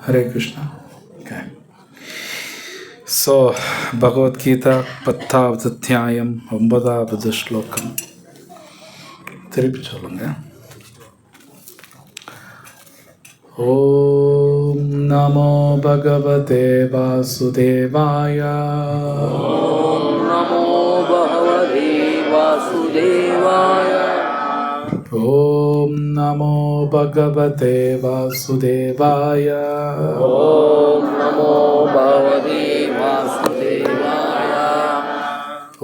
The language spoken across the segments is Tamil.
Hare Krishna. Okay. So, Bhagavad Gita 10வது அத்தியாயம் 9வது ஸ்லோகம். திருப்பி சொல்லுங்க. ஓம் நமோ பகவதே வாசுதேவாய. ஓம் நமோ பகவதே வாசுதேவாய. ஓம் நமோ பகவதே வாசுதேவாய. ஓம் நமோ பகவதே வாசுதேவாய.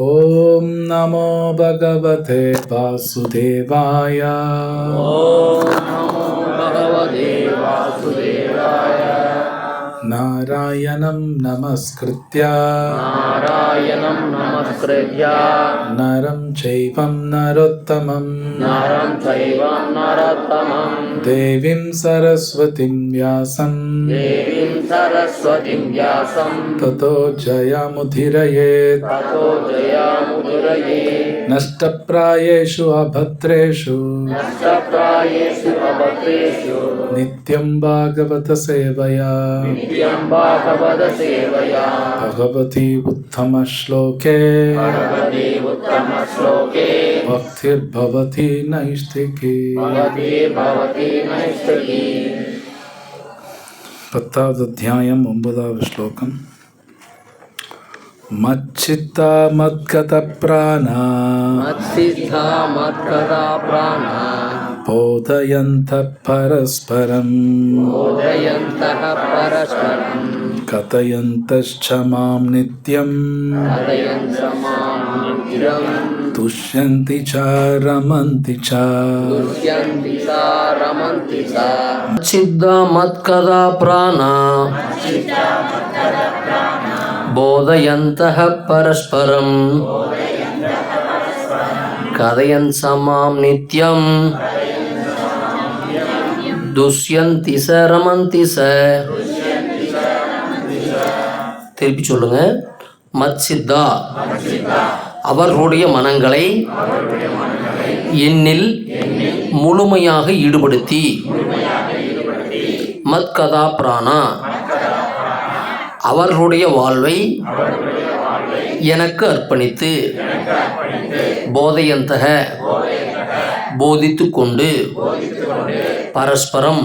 ஓம் நமோ பகவதே வாசுதேவாய. ஓம் நமோ பகவதே வாசுதேவாய. நாராயணம் நமஸ்கிருத்ய நாராயணம் நமஸ்கிருத்ய நரம் சைவம் நரோத்தமம் நரம் சைவம் நரோத்தமம் தேவீம் சரஸ்வதிம் வியாசம் தேவீம் சரஸ்வதிம் வியாசம் ததோ ஜயமுதிரயேத். ததோ ஜயமுதிரயே. நஷ்டப்ராயேஷு அபத்ரேஷு நஷ்டப்ராயேஷு அபத்ரேஷு நித்யம் பாகவத சேவையா நித்யம் பாகவத சேவையா பகவதி உத்தம ஸ்லோகே பகவதி உத்தம ஸ்லோகே பக்திர்பவதி நைஷ்திகி. பகவதி பவதி நைஷ்டிகி. 10வது அத்தியாயம் 9வது ஸ்லோகம். மச்சித்தா மத்கத பிராணா மத்சித்தா மத்கதா பிராணா போதயந்த பரஸ்பரம் போதயந்தः பரஸ்பரம் கதயந்தஸ்ச மாம் நித்யம் கதயந்த மாம் நித்யம் துஷ்யந்தி ச ரமந்தி ச. துஷ்யந்தி சா ரமந்தி சா. மச்சித்தா மத்கதா பிராணா போதயந்தः பரஸ்பரம் கதயன் சமாம் நித்யம் துஷ்யந்தி ச ரமந்தி ச. திருப்பி சொல்லுங்க. மத்சித்தா அவர்களுடைய மனங்களை என்னில் முழுமையாக ஈடுபடுத்தி மத்கதா பிராணா அவர்களுடைய வாழ்வை எனக்கு அர்ப்பணித்து போதையந்தக போதித்து கொண்டு பரஸ்பரம்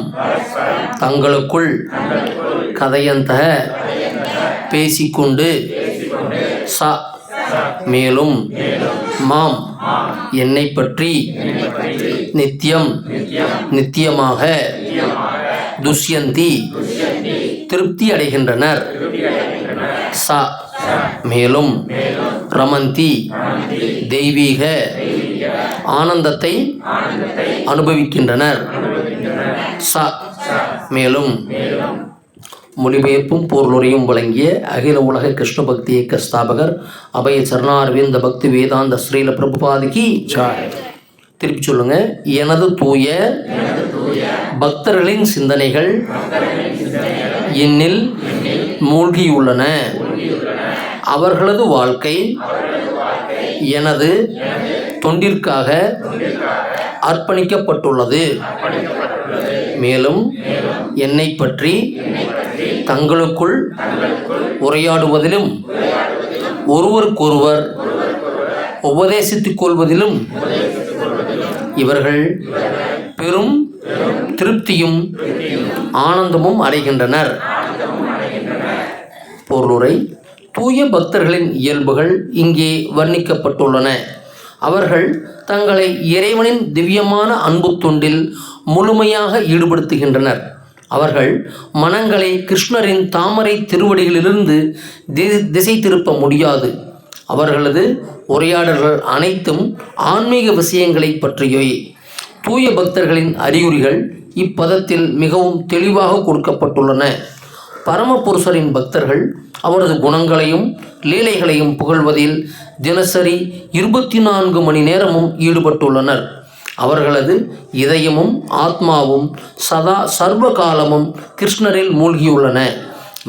தங்களுக்குள் கதையந்தக பேசிக்கொண்டு ச மேலும் மாம் என்னை பற்றி நித்தியம் நித்தியமாக துஷ்யந்தி திருப்தி அடைகின்றனர். ச மேலும் ரமந்தி தெய்வீக ஆனந்தத்தை அனுபவிக்கின்றனர். ச மேலும் மொழிபெயர்ப்பும் பொருளுரையும் வழங்கிய அகில உலக கிருஷ்ண பக்தி இயக்க ஸ்தாபகர் அபய சரணாரவிந்த பக்தி வேதாந்த ஸ்ரீல பிரபுபாதிக்கு ஜாய். திருப்பி சொல்லுங்க. எனது தூய பக்தர்களின் சிந்தனைகள் என்னில் மூழ்கியுள்ளன. அவர்களது வாழ்க்கை எனது தொண்டிற்காக அர்ப்பணிக்கப்பட்டுள்ளது. மேலும் என்னை பற்றி தங்களுக்குள் உரையாடுவதிலும் ஒருவருக்கொருவர் உபதேசித்துக் கொள்வதிலும் இவர்கள் பெரும் திருப்தியும் ஆனந்தமும் அடைகின்றனர். பொருளுரை. தூய பக்தர்களின் இயல்புகள் இங்கே வர்ணிக்கப்பட்டுள்ளன. அவர்கள் தங்களை இறைவனின் திவ்யமான அன்பு தொண்டில் முழுமையாக ஈடுபடுத்துகின்றனர். அவர்கள் மனங்களை கிருஷ்ணரின் தாமரை திருவடிகளிலிருந்து திசை திருப்ப முடியாது. அவர்களது உரையாடல்கள் அனைத்தும் ஆன்மீக விஷயங்களை பற்றியவை. தூய பக்தர்களின் அறிகுறிகள் இப்பதத்தில் மிகவும் தெளிவாக கொடுக்கப்பட்டுள்ளன. பரமபுருஷரின் பக்தர்கள் அவரது குணங்களையும் லீலைகளையும் புகழ்வதில் தினசரி 24 மணி நேரமும் ஈடுபட்டுள்ளனர். அவர்களது இதயமும் ஆத்மாவும் சதா சர்வ காலமும் கிருஷ்ணரில் மூழ்கியுள்ளன.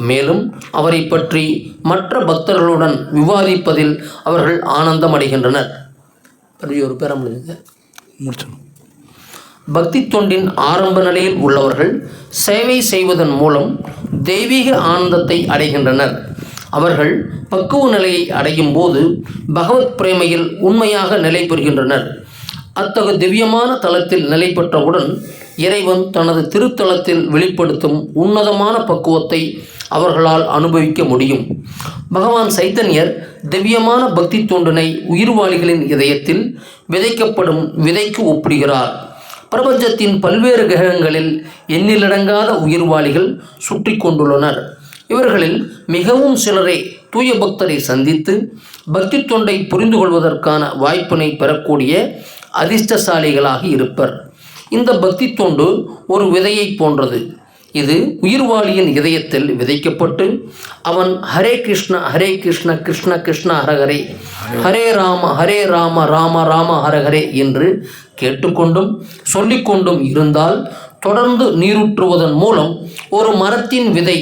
மேலும் அவரை பற்றி மற்ற பக்தர்களுடன் விவாதிப்பதில் அவர்கள் ஆனந்தம் அடைகின்றனர். ஒரு பேரம் முடிச்சோம். பக்தி தொண்டின் ஆரம்ப நிலையில் உள்ளவர்கள் சேவை செய்வதன் மூலம் தெய்வீக ஆனந்தத்தை அடைகின்றனர். அவர்கள் பக்குவ நிலையை அடையும் போது பகவத் பிரேமையில் உண்மையாக நிலை பெறுகின்றனர். அத்தகைய திவ்யமான தலத்தில் நிலை பெற்றவுடன் இறைவன் தனது திருத்தலத்தில் வெளிப்படுத்தும் உன்னதமான பக்குவத்தை அவர்களால் அனுபவிக்க முடியும். பகவான் சைத்தன்யர் திவ்யமான பக்தி தொண்டினை உயிர்வாளிகளின் இதயத்தில் விதைக்கப்படும் விதைக்கு ஒப்பிடுகிறார். பிரபஞ்சத்தின் பல்வேறு கிரகங்களில் எண்ணிலடங்காத உயிர்வாளிகள் சுற்றி கொண்டுள்ளனர். இவர்களில் மிகவும் சிலரே தூய பக்தரை சந்தித்து பக்தி தொண்டை புரிந்து கொள்வதற்கான வாய்ப்பினை பெறக்கூடிய அதிர்ஷ்டசாலிகளாக இருப்பர். இந்த பக்தி தொண்டு ஒரு விதையை போன்றது. இது உயிர்வாளியின் இதயத்தில் விதைக்கப்பட்டு அவன் ஹரே கிருஷ்ண கிருஷ்ண கிருஷ்ண ஹரஹரே, ஹரே ராம ராம ராம ஹரஹரே என்று கேட்டுக்கொண்டும் சொல்லிக்கொண்டும் இருந்தால் தொடர்ந்து நீரூற்றுவதன் மூலம் ஒரு மரத்தின் விதை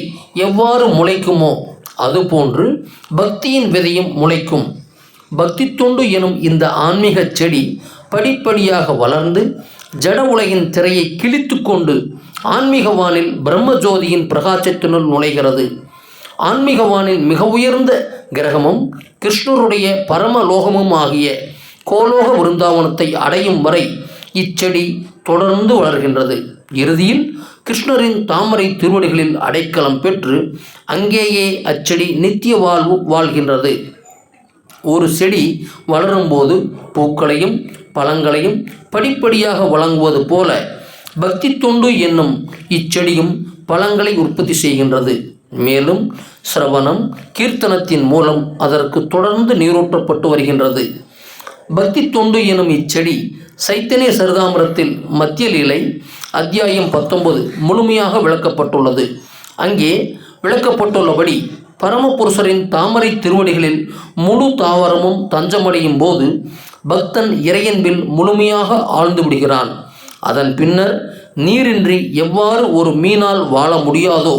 எவ்வாறு முளைக்குமோ அதுபோன்று பக்தியின் விதையும் முளைக்கும். பக்தி தொண்டு எனும் இந்த ஆன்மீக செடி படிப்படியாக வளர்ந்து ஜட உலகின் திரையை கிழித்து கொண்டு ஆன்மீகவானில் பிரம்மஜோதியின் பிரகாசத்தினுள் நுழைகிறது. ஆன்மீகவானில் மிக உயர்ந்த கிரகமும் கிருஷ்ணருடைய பரமலோகமும் ஆகிய கோலோக விருந்தாவனத்தை அடையும் வரை இச்செடி தொடர்ந்து வளர்கின்றது. இறுதியில் கிருஷ்ணரின் தாமரை திருவடிகளில் அடைக்கலம் பெற்று அங்கேயே அச்செடி நித்திய வாழ்கின்றது. ஒரு செடி வளரும்போது பூக்களையும் பழங்களையும் படிப்படியாக வழங்குவது போல பக்தி தொண்டு என்னும் இச்செடியும் பழங்களை உற்பத்தி செய்கின்றது. மேலும் சிரவணம் கீர்த்தனத்தின் மூலம் அதற்கு தொடர்ந்து நீரூற்றப்பட்டு வருகின்றது. பக்தி தொண்டு எனும் இச்செடி சைத்தன்ய சரிதாமிரத்தில் மத்திய லீலை அத்தியாயம் 19 முழுமையாக விளக்கப்பட்டுள்ளது. அங்கே விளக்கப்பட்டுள்ளபடி பரமபுருஷரின் தாமரை திருவடிகளில் முழு தாவரமும் தஞ்சமடையும் போது பக்தன் இறையன்பில் முழுமையாக ஆழ்ந்து விடுகிறான். அதன் பின்னர் நீரின்றி எவ்வாறு ஒரு மீனால் வாழ முடியாதோ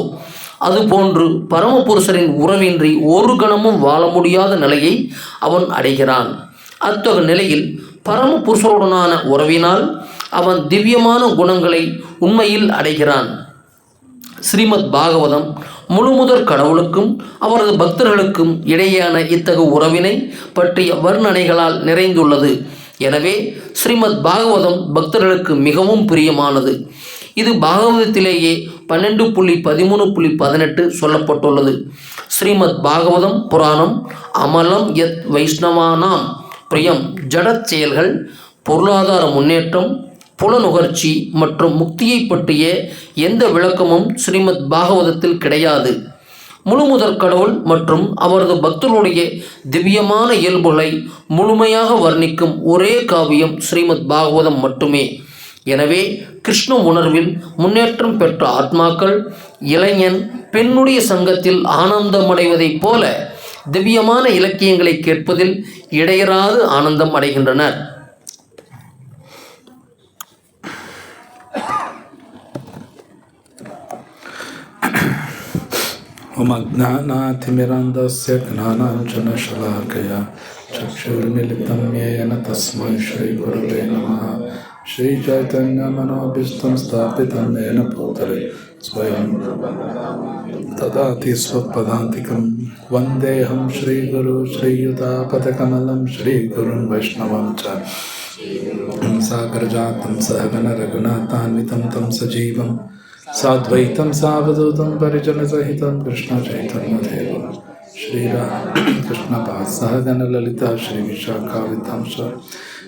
அதுபோன்று பரமபுருஷரின் உறவின்றி ஒரு கணமும் வாழ முடியாத நிலையை அவன் அடைகிறான். அத்தகைய நிலையில் பரமபுருஷருடனான உறவினால் அவன் திவ்யமான குணங்களை உண்மையில் அடைகிறான். ஸ்ரீமத் பாகவதம் முழுமுதற் கடவுளுக்கும் அவரது பக்தர்களுக்கும் இடையேயான இத்தகைய உறவினை பற்றிய வர்ணனைகளால் நிறைந்துள்ளது. எனவே ஸ்ரீமத் பாகவதம் பக்தர்களுக்கு மிகவும் பிரியமானது. இது பாகவதத்திலேயே 12.13.18 சொல்லப்பட்டுள்ளது. ஸ்ரீமத் பாகவதம் புராணம் அமலம் யத் வைஷ்ணவானாம் பிரியம் ஜடச் செயல்கள், பொருளாதார முன்னேற்றம், புலனுகர்ச்சி மற்றும் முக்தியை பற்றிய எந்த விளக்கமும் ஸ்ரீமத் பாகவதத்தில் கிடையாது. முழுமுதற் கடவுள் மற்றும் அவரது பக்தர்களுடைய திவ்யமான இயல்புகளை முழுமையாக வர்ணிக்கும் ஒரே காவியம் ஸ்ரீமத் பாகவதம் மட்டுமே. எனவே கிருஷ்ண உணர்வில் முன்னேற்றம் பெற்ற ஆத்மாக்கள் இளைஞன் பெண்ணுடைய சங்கத்தில் ஆனந்தமடைவதைப் போல திவ்யமான இலக்கியங்களை கேட்பதில் இடையறாது ஆனந்தம் அடைகின்றனர். ஓம் அஜ்ஞானாதிமிரந்தஸ்ய ஞானாஞ்சனசலாக்கயா சக்ஷுர்மிலிதம் யேன தஸ்மை ஸ்ரீ குருவே நமः. ஸ்ரீ சைதன்ய மனோபீஷ்டம் ஸ்தாபிதம் யேன பூதலே ஸ்வயம் ததாதி ஸ்வபதாந்திகம் வந்தேஹம் ஸ்ரீகுரு ஸ்ரீயுதாபதகமலம் ஸ்ரீகுருன் வைஷ்ணவம் ச சாகரஜாதம் சஹகன ரகுநாதான்விதம் தம் சஜீவம் साद्वैतं सावधूतं परिजनसहितं कृष्णचैतन्यदेवं श्रीरामकृष्णपाद सहगणललिता श्रीविशाखावितांश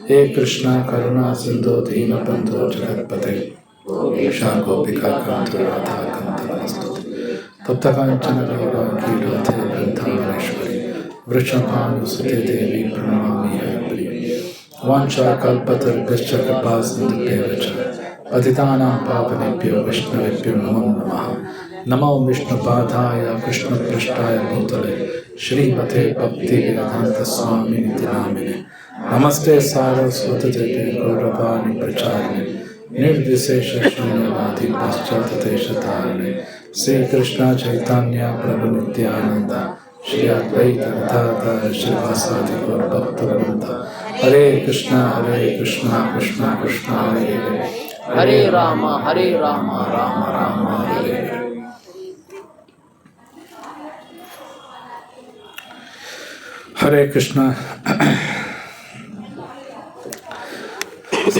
हे कृष्ण करुणा सिन्धो दीनबन्धो जगत्पते गोपिका कान्तो राधा कान्त नमस्तुते तप्तकाञ्चन गौराङ्गी राधे वृन्दावनेश्वरी वृषभानुसुते देवी प्रणमामि हरिप्रिये वाञ्छाकल्पतरुभ्यश्च कृपासिन्धुभ्येव च पतितानां पावनेभ्यो वैष्णवेभ्यो नमो नमः. नमो विष्णुपादाय कृष्णपृष्ठाय भूतले श्रीमते भक्तिवेदान्त स्वामिनिति नामिने नमस्ते सारस्वती गौरवाणी प्रचारिणे निर्विशेष शून्यवादी पाश्चात्यदेशतारिणे श्रीकृष्ण चैतन्य प्रभु नित्यानंद श्री अद्वैत गदाधर श्रीवासादि गौरभक्तवृंद. हरे कृष्णा कृष्णा कृष्णा हरे हरे ஹரே ராம ஹரே ராம ராம ராம ஹரே ஹரே. ஹரே கிருஷ்ணா.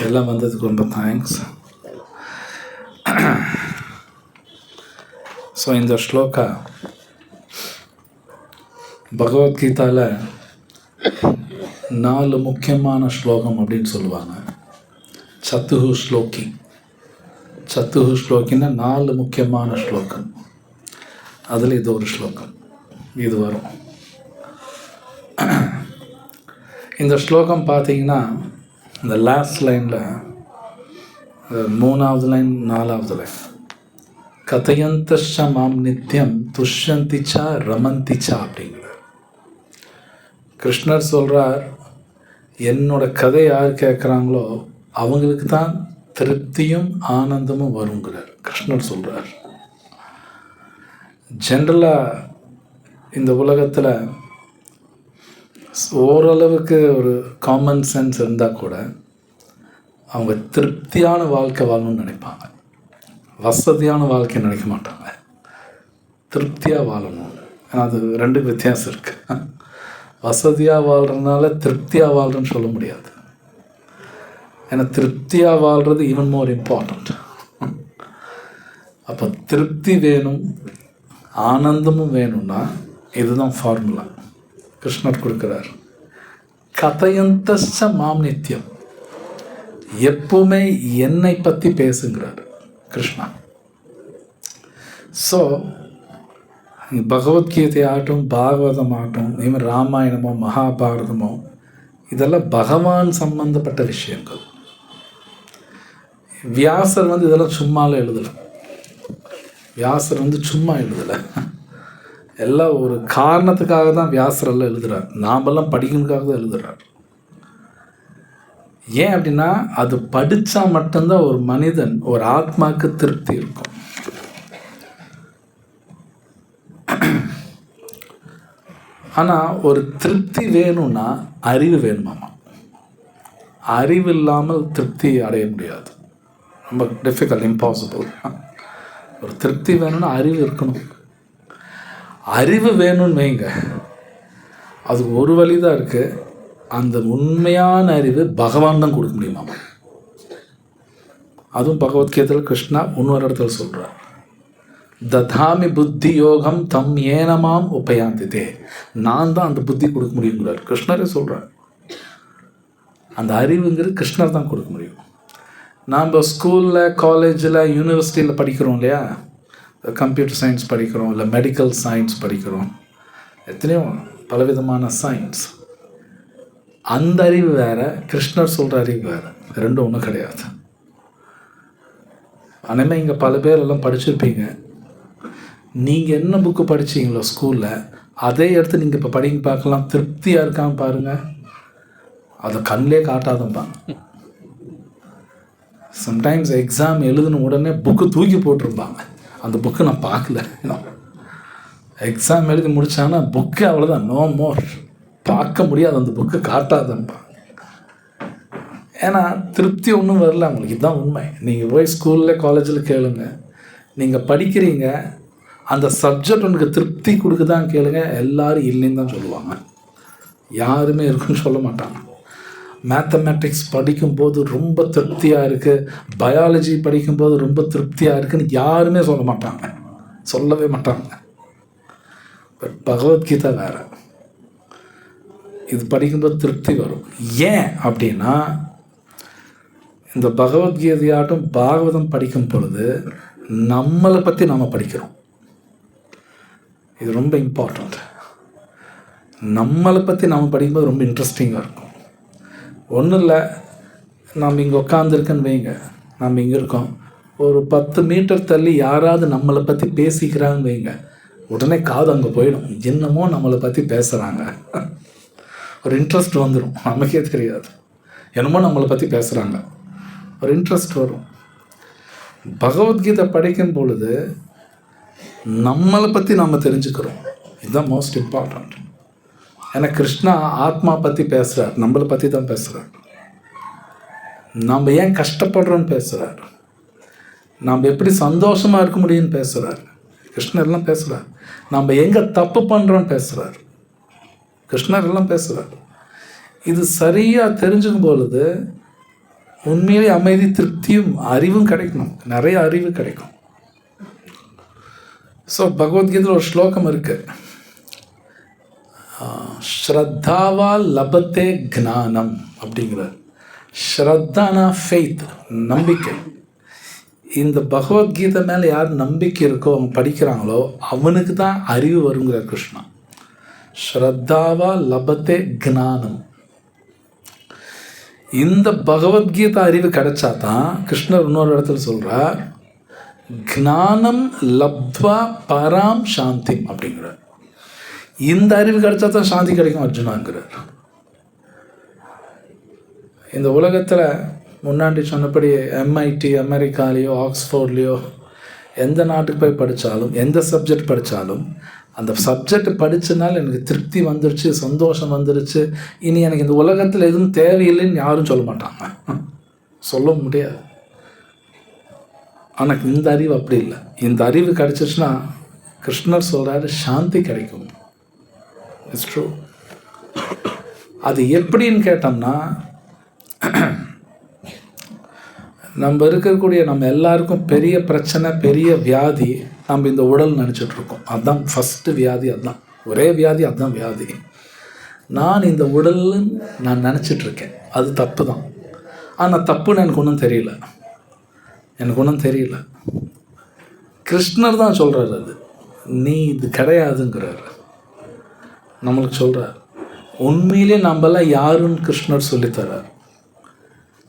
எல்லாம் வந்ததுக்கு ரொம்ப தேங்க்ஸ். ஸோ இந்த ஸ்லோகா பகவத்கீதாவில் 4 முக்கியமான ஸ்லோகம் அப்படின்னு சொல்லுவாங்க. சத்துஹு ஸ்லோகி. சத்துஹு ஸ்லோகின்னா 4 முக்கியமான ஸ்லோகம். அதில் இது ஒரு ஸ்லோகம் இது வரும். இந்த ஸ்லோகம் பார்த்தீங்கன்னா இந்த லாஸ்ட் லைனில் 3வது லைன் 4வது லைன் கதையந்தஷ மாம் நித்யம் துஷ்யந்திச்சா ரமந்திச்சா அப்படிங்கிறார். கிருஷ்ணர் சொல்கிறார், என்னோட கதை யார் கேட்குறாங்களோ அவங்களுக்கு தான் திருப்தியும் ஆனந்தமும் வருங்கிறார். கிருஷ்ணர் சொல்கிறார். ஜென்ரலாக இந்த உலகத்தில் ஓரளவுக்கு ஒரு காமன் சென்ஸ் இருந்தால் கூட அவங்க திருப்தியான வாழ்க்கை வாழணும்னு நினைப்பாங்க. வசதியான வாழ்க்கை நினைக்க மாட்டாங்க. திருப்தியாக வாழணும். ஏன்னா அது 2 வித்தியாசம் இருக்குது. வசதியாக வாழ்கிறதுனால திருப்தியாக வாழ்கிறேன்னு சொல்ல முடியாது. ஏன்னா திருப்தியாக வாழ்கிறது ஈவன் மோர் இம்பார்ட்டண்ட். அப்போ திருப்தி வேணும், ஆனந்தமும் வேணும்னா இதுதான் ஃபார்முலா கிருஷ்ணர் கொடுக்குறார். கதையந்தஸ்ச மாம் நித்தியம், எப்பவுமே என்னை பற்றி பேசுங்கிறார் கிருஷ்ணா. ஸோ பகவத்கீதை ஆகட்டும், பாகவதம் ஆகட்டும், இவன் ராமாயணமோ மகாபாரதமோ இதெல்லாம் பகவான் சம்பந்தப்பட்ட விஷயங்கள். வியாசர் இதெல்லாம் சும்மாலாம் எழுதலை. வியாசர் சும்மா எழுதலை. எல்லாம் ஒரு காரணத்துக்காக தான் வியாசர் எல்லாம் எழுதுகிறார். நாமெல்லாம் படிக்கணுக்காக தான் எழுதுகிறார். ஏன் அப்படின்னா அது படித்தா மட்டும்தான் ஒரு மனிதன், ஒரு ஆத்மாவுக்கு திருப்தி இருக்கும். ஆனால் ஒரு திருப்தி வேணும்னா அறிவு வேணுமாமா. அறிவு இல்லாமல் திருப்தி அடைய முடியாது. ரொம்ப டிஃபிகல்ட், இம்பாசிபிள். ஒரு திருப்தி வேணும்னா அறிவு இருக்கணும். அறிவு வேணும்னு வைங்க, அது ஒரு வழி தான் இருக்குது. அந்த உண்மையான அறிவு பகவான் தான் கொடுக்க முடியுமாமா. அதுவும் பகவத்கீதையில் கிருஷ்ணா இன்னொரு இடத்துல சொல்கிறார், ததாமி புத்தி யோகம் தம் ஏனமாம் உபயாந்திதே. நான் தான் அந்த புத்தி கொடுக்க முடியுங்கிறார். கிருஷ்ணரே சொல்கிறார். அந்த அறிவுங்கிறது கிருஷ்ணர் தான் கொடுக்க முடியும். நாம் ஸ்கூலில், காலேஜில், யூனிவர்சிட்டியில் படிக்கிறோம் இல்லையா, கம்ப்யூட்டர் சயின்ஸ் படிக்கிறோம், இல்லை மெடிக்கல் சயின்ஸ் படிக்கிறோம், எத்தனையோ பலவிதமான சயின்ஸ். அந்த அறிவு வேறு, கிருஷ்ணர் சொல்கிற அறிவு வேறு. ரெண்டும் ஒன்றும் கிடையாது. ஆனால் இங்கே பல பேர் எல்லாம் படிச்சிருப்பீங்க. நீங்கள் என்ன புக்கு படிச்சிங்களோ ஸ்கூலில், அதே எடுத்து நீங்கள் இப்போ படிக்க பார்க்கலாம். திருப்தியாக இருக்கான்னு பாருங்கள். அதை கண்ணிலே காட்டாதம்பாங்க. சம்டைம்ஸ் எக்ஸாம் எழுதின உடனே புக்கு தூக்கி போட்டிருப்பாங்க. அந்த புக்கு நான் பார்க்கல. எக்ஸாம் எழுதி முடித்தாங்கன்னா புக்கு அவ்வளோதான், நோ மோர், பார்க்க முடியாது. அந்த புக்கு காட்டாதம்பாங்க. ஏன்னா திருப்தி ஒன்றும் வரல அவங்களுக்கு. இதுதான் உண்மை. நீங்கள் போய் ஸ்கூலில், காலேஜில் கேளுங்க, நீங்கள் படிக்கிறீங்க, அந்த சப்ஜெக்ட் உனக்கு திருப்தி கொடுக்குதான் கேளுங்க, எல்லோரும் இல்லைன்னு தான் சொல்லுவாங்க. யாருமே இருக்குன்னு சொல்ல மாட்டாங்க. மேத்தமேட்டிக்ஸ் படிக்கும்போது ரொம்ப திருப்தியாக இருக்குது, பயாலஜி படிக்கும்போது ரொம்ப திருப்தியாக இருக்குதுன்னு யாருமே சொல்ல மாட்டாங்க, சொல்லவே மாட்டாங்க. பட் பகவத்கீதை வேறு. இது படிக்கும்போது திருப்தி வரும். ஏன் அப்படின்னா இந்த பகவத்கீதையாட்டும் பாகவதம் படிக்கும் பொழுது நம்மளை பற்றி நாம் படிக்கிறோம். இது ரொம்ப இம்பார்ட்டண்ட். நம்மளை பற்றி நாம் படிக்கும்போது ரொம்ப இன்ட்ரெஸ்டிங்காக இருக்கும். ஒன்றும் இல்லை, நம்ம இங்கே உட்காந்துருக்கேன்னு வைங்க, நம்ம இங்கே இருக்கோம், ஒரு 10 மீட்டர் தள்ளி யாராவது நம்மளை பற்றி பேசிக்கிறாங்கன்னு வைங்க, உடனே காது அங்கே போயிடும். என்னமோ நம்மளை பற்றி பேசுகிறாங்க, ஒரு இன்ட்ரெஸ்ட் வந்துடும். நமக்கே தெரியாது, என்னமோ நம்மளை பற்றி பேசுகிறாங்க, ஒரு இன்ட்ரெஸ்ட் வரும். பகவத்கீதை படிக்கும் பொழுது நம்மளை பற்றி நம்ம தெரிஞ்சுக்கிறோம். இதுதான் மோஸ்ட் இம்பார்ட்டண்ட். ஏன்னா கிருஷ்ணா ஆத்மா பற்றி பேசுகிறார், நம்மளை பற்றி தான் பேசுகிறார். நம்ம ஏன் கஷ்டப்படுறோன்னு பேசுகிறார். நாம் எப்படி சந்தோஷமாக இருக்க முடியும்னு பேசுகிறார். கிருஷ்ணர் எல்லாம் பேசுகிறார். நம்ம எங்கே தப்பு பண்ணுறோன்னு பேசுகிறார். கிருஷ்ணர் எல்லாம் பேசுகிறார். இது சரியாக தெரிஞ்சுக்கும் பொழுது உண்மையிலே அமைதி, திருப்தியும் அறிவும் கிடைக்கணும். நிறைய அறிவு கிடைக்கும். ஸோ பகவத்கீதையில் ஒரு ஸ்லோகம் இருக்குது, ஸ்ரத்தாவா லபத்தே ஜ்ஞானம் அப்படிங்கிறார். ஸ்ரத்தானா ஃபெய்த், நம்பிக்கை. இந்த பகவத்கீதை மேலே யார் நம்பிக்கை இருக்கோ, அவங்க படிக்கிறாங்களோ, அவனுக்கு தான் அறிவு வருங்கிறார் கிருஷ்ணா. ஸ்ரத்தாவா லபத்தே ஜ்ஞானம். இந்த பகவத்கீதா அறிவு கிடைச்சா தான் கிருஷ்ணர் இன்னொரு இடத்துல சொல்கிறார், ஜ்ஞானம் லப்த்வா பராம் சாந்தி அப்படிங்கிறார். இந்த அறிவு கிடைச்சா தான் சாந்தி கிடைக்கும் அர்ஜுனாங்கிறார். இந்த உலகத்தில் முன்னாடி சொன்னபடி MIT அமெரிக்காலேயோ ஆக்ஸ்ஃபோர்ட்லேயோ எந்த நாட்டுக்கு போய் படித்தாலும், எந்த சப்ஜெக்ட் படித்தாலும், அந்த சப்ஜெக்ட் படித்தனால எனக்கு திருப்தி வந்துருச்சு, சந்தோஷம் வந்துருச்சு, இனி எனக்கு இந்த உலகத்தில் எதுவும் தேவையில்லைன்னு யாரும் சொல்ல மாட்டாங்க, சொல்ல முடியாது. ஆனால் இந்த அறிவு அப்படி இல்லை. இந்த அறிவு கிடைச்சிச்சுன்னா கிருஷ்ணர் சொல்கிறாரு சாந்தி கிடைக்கும். It's true. அது எப்படின்னு கேட்டோம்னா, நம்ம இருக்கக்கூடிய நம்ம எல்லாருக்கும் பெரிய பிரச்சனை, பெரிய வியாதி நம்ம இந்த உடல் நினச்சிட்ருக்கோம். அதுதான் ஃபஸ்ட்டு வியாதி. அதுதான் ஒரே வியாதி, அதுதான் வியாதி. நான் இந்த உடல்னு நான் நினச்சிட்ருக்கேன். அது தப்பு தான். ஆனால் தப்புன்னு எனக்கு ஒன்றும் தெரியல. கிருஷ்ணர் தான் சொல்கிறார், அது நீ இது கிடையாதுங்கிறார். நம்மளுக்கு சொல்கிறார். உண்மையிலே நம்மளாம் யாருன்னு கிருஷ்ணர் சொல்லித்தரார்.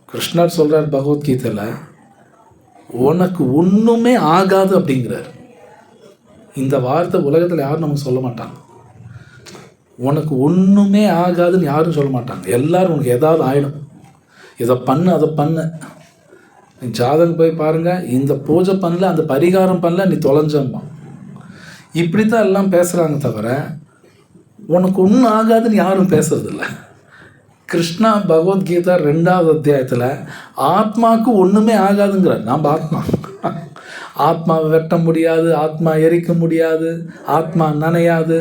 கிருஷ்ணர் சொல்கிறார் பகவத்கீதையில், உனக்கு ஒன்றுமே ஆகாது அப்படிங்கிறார். இந்த வார்த்தை உலகத்தில் யாரும் நமக்கு சொல்ல மாட்டாங்க. உனக்கு ஒன்றுமே ஆகாதுன்னு யாரும் சொல்ல மாட்டாங்க. எல்லோரும் உனக்கு ஏதாவது ஆகிடும், இதை பண்ணு, அதை பண்ணு. நீ ஜாதகம் போய் பாருங்கள், இந்த பூஜை பண்ணல, அந்த பரிகாரம் பண்ணல, நீ தொலைஞ்சம்மா. இப்படி தான் எல்லாம் பேசுகிறாங்க தவிர உனக்கு ஒன்றும் ஆகாதுன்னு யாரும் பேசுறதில்ல. கிருஷ்ணா பகவத்கீதா 2வது அத்தியாயத்தில் ஆத்மாவுக்கு ஒன்றுமே ஆகாதுங்கிறார். நாம் ஆத்மாவை வெட்ட முடியாது, ஆத்மா எரிக்க முடியாது, ஆத்மா நனையாது.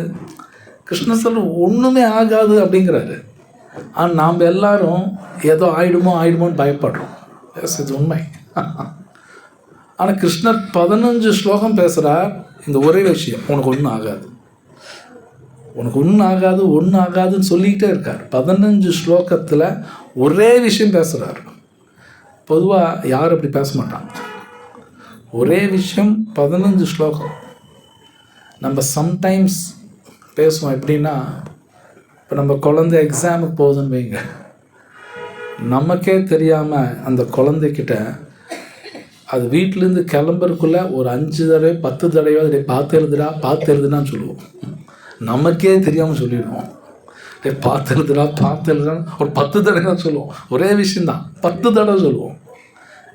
கிருஷ்ணர் சொல்ற ஒன்றுமே ஆகாது அப்படிங்கிறாரு. ஆனால் நாம் எல்லாரும் ஏதோ ஆயிடுமோன்னு பயப்படுறோம். இது உண்மை. ஆனால் கிருஷ்ணர் 15 ஸ்லோகம் பேசுகிறார் இந்த ஒரே விஷயம், உனக்கு ஒன்றும் ஆகாது, உனக்கு ஒன்றும் ஆகாதுன்னு சொல்லிக்கிட்டே இருக்கார். 15 ஸ்லோகத்தில் ஒரே விஷயம் பேசுகிறார். பொதுவாக யாரும் அப்படி பேச மாட்டாங்க. ஒரே விஷயம் 15 ஸ்லோகம். நம்ம சம்டைம்ஸ் பேசுவோம் எப்படின்னா, இப்போ நம்ம குழந்தை எக்ஸாமுக்கு போகுதுன்னு வைங்க, நமக்கே தெரியாமல் அந்த குழந்தைக்கிட்ட அது வீட்டிலேருந்து கிளம்புறதுக்குள்ளே ஒரு 5 தடவை 10 தடவை பார்த்து எழுதுனான்னு சொல்லுவோம். நமக்கே தெரியாமல் சொல்லிடுவோம். பார்த்து எழுதுறான்னு ஒரு 10 தடவை தான் சொல்லுவோம். ஒரே விஷயந்தான் 10 தடவை சொல்லுவோம்.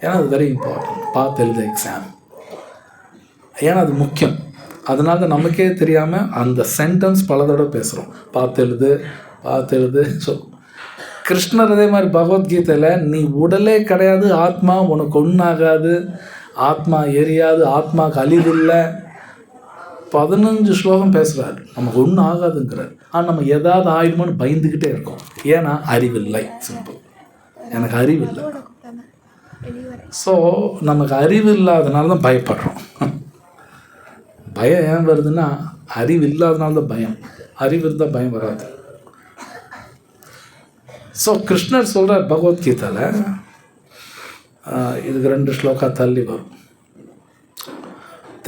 ஏன்னா அது வெரி இம்பார்ட்டன்ட். பார்த்து எழுத எக்ஸாம், ஏன்னா அது முக்கியம். அதனால தான் நமக்கே தெரியாமல் அந்த சென்டென்ஸ் பல தடவை பேசுகிறோம். பார்த்து எழுது. ஸோ கிருஷ்ணர் அதே மாதிரி பகவத்கீதையில், நீ உடலே கிடையாது, ஆத்மா உனக்கு ஒன்றாகாது, ஆத்மா எரியாது, ஆத்மாவுக்கு அழிவில்லை, 15 ஸ்லோகம் பேசுகிறார். நமக்கு ஒன்றும் ஆகாதுங்கிறார். ஆனால் நம்ம எதாவது ஆயிடுமோன்னு பயந்துக்கிட்டே இருக்கோம். ஏன்னா அறிவில்லை. சிம்பிள், எனக்கு அறிவில்லை. ஸோ நமக்கு அறிவு இல்லாதனால தான் பயப்படுறோம். பயம் ஏன் வருதுன்னா, அறிவு இல்லாதனால தான் பயம். அறிவு இருந்தால் பயம் வராது. ஸோ கிருஷ்ணர் சொல்கிறார் பகவத்கீதையில், இதுக்கு 2 ஸ்லோகா தள்ளி வரும்.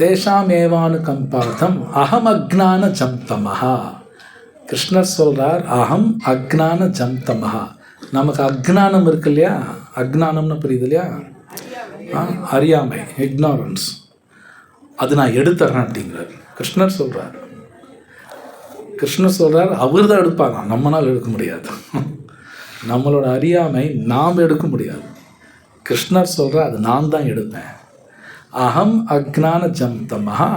தேஷாம் ஏவானு கம்பார்த்தம் அகம் அக்ஞான ஜம்தமஹா. கிருஷ்ணர் சொல்கிறார், அகம் அக்ஞான ஜம்தமஹா. நமக்கு அக்ஞானம் இருக்கு இல்லையா, அக்ஞானம்னு புரியுது இல்லையா, அறியாமை, இக்னாரன்ஸ், அது நான் எடுத்துறேன் அப்படிங்கிறார் கிருஷ்ணர் சொல்கிறார். அவர் தான் எடுப்பாங்க, நம்மளால் எடுக்க முடியாது. நம்மளோட அறியாமை நாம் எடுக்க முடியாது. கிருஷ்ணர் சொல்கிறார், அது நான் தான் எடுப்பேன். அகம் அக்ஞான ஜம்தமஹா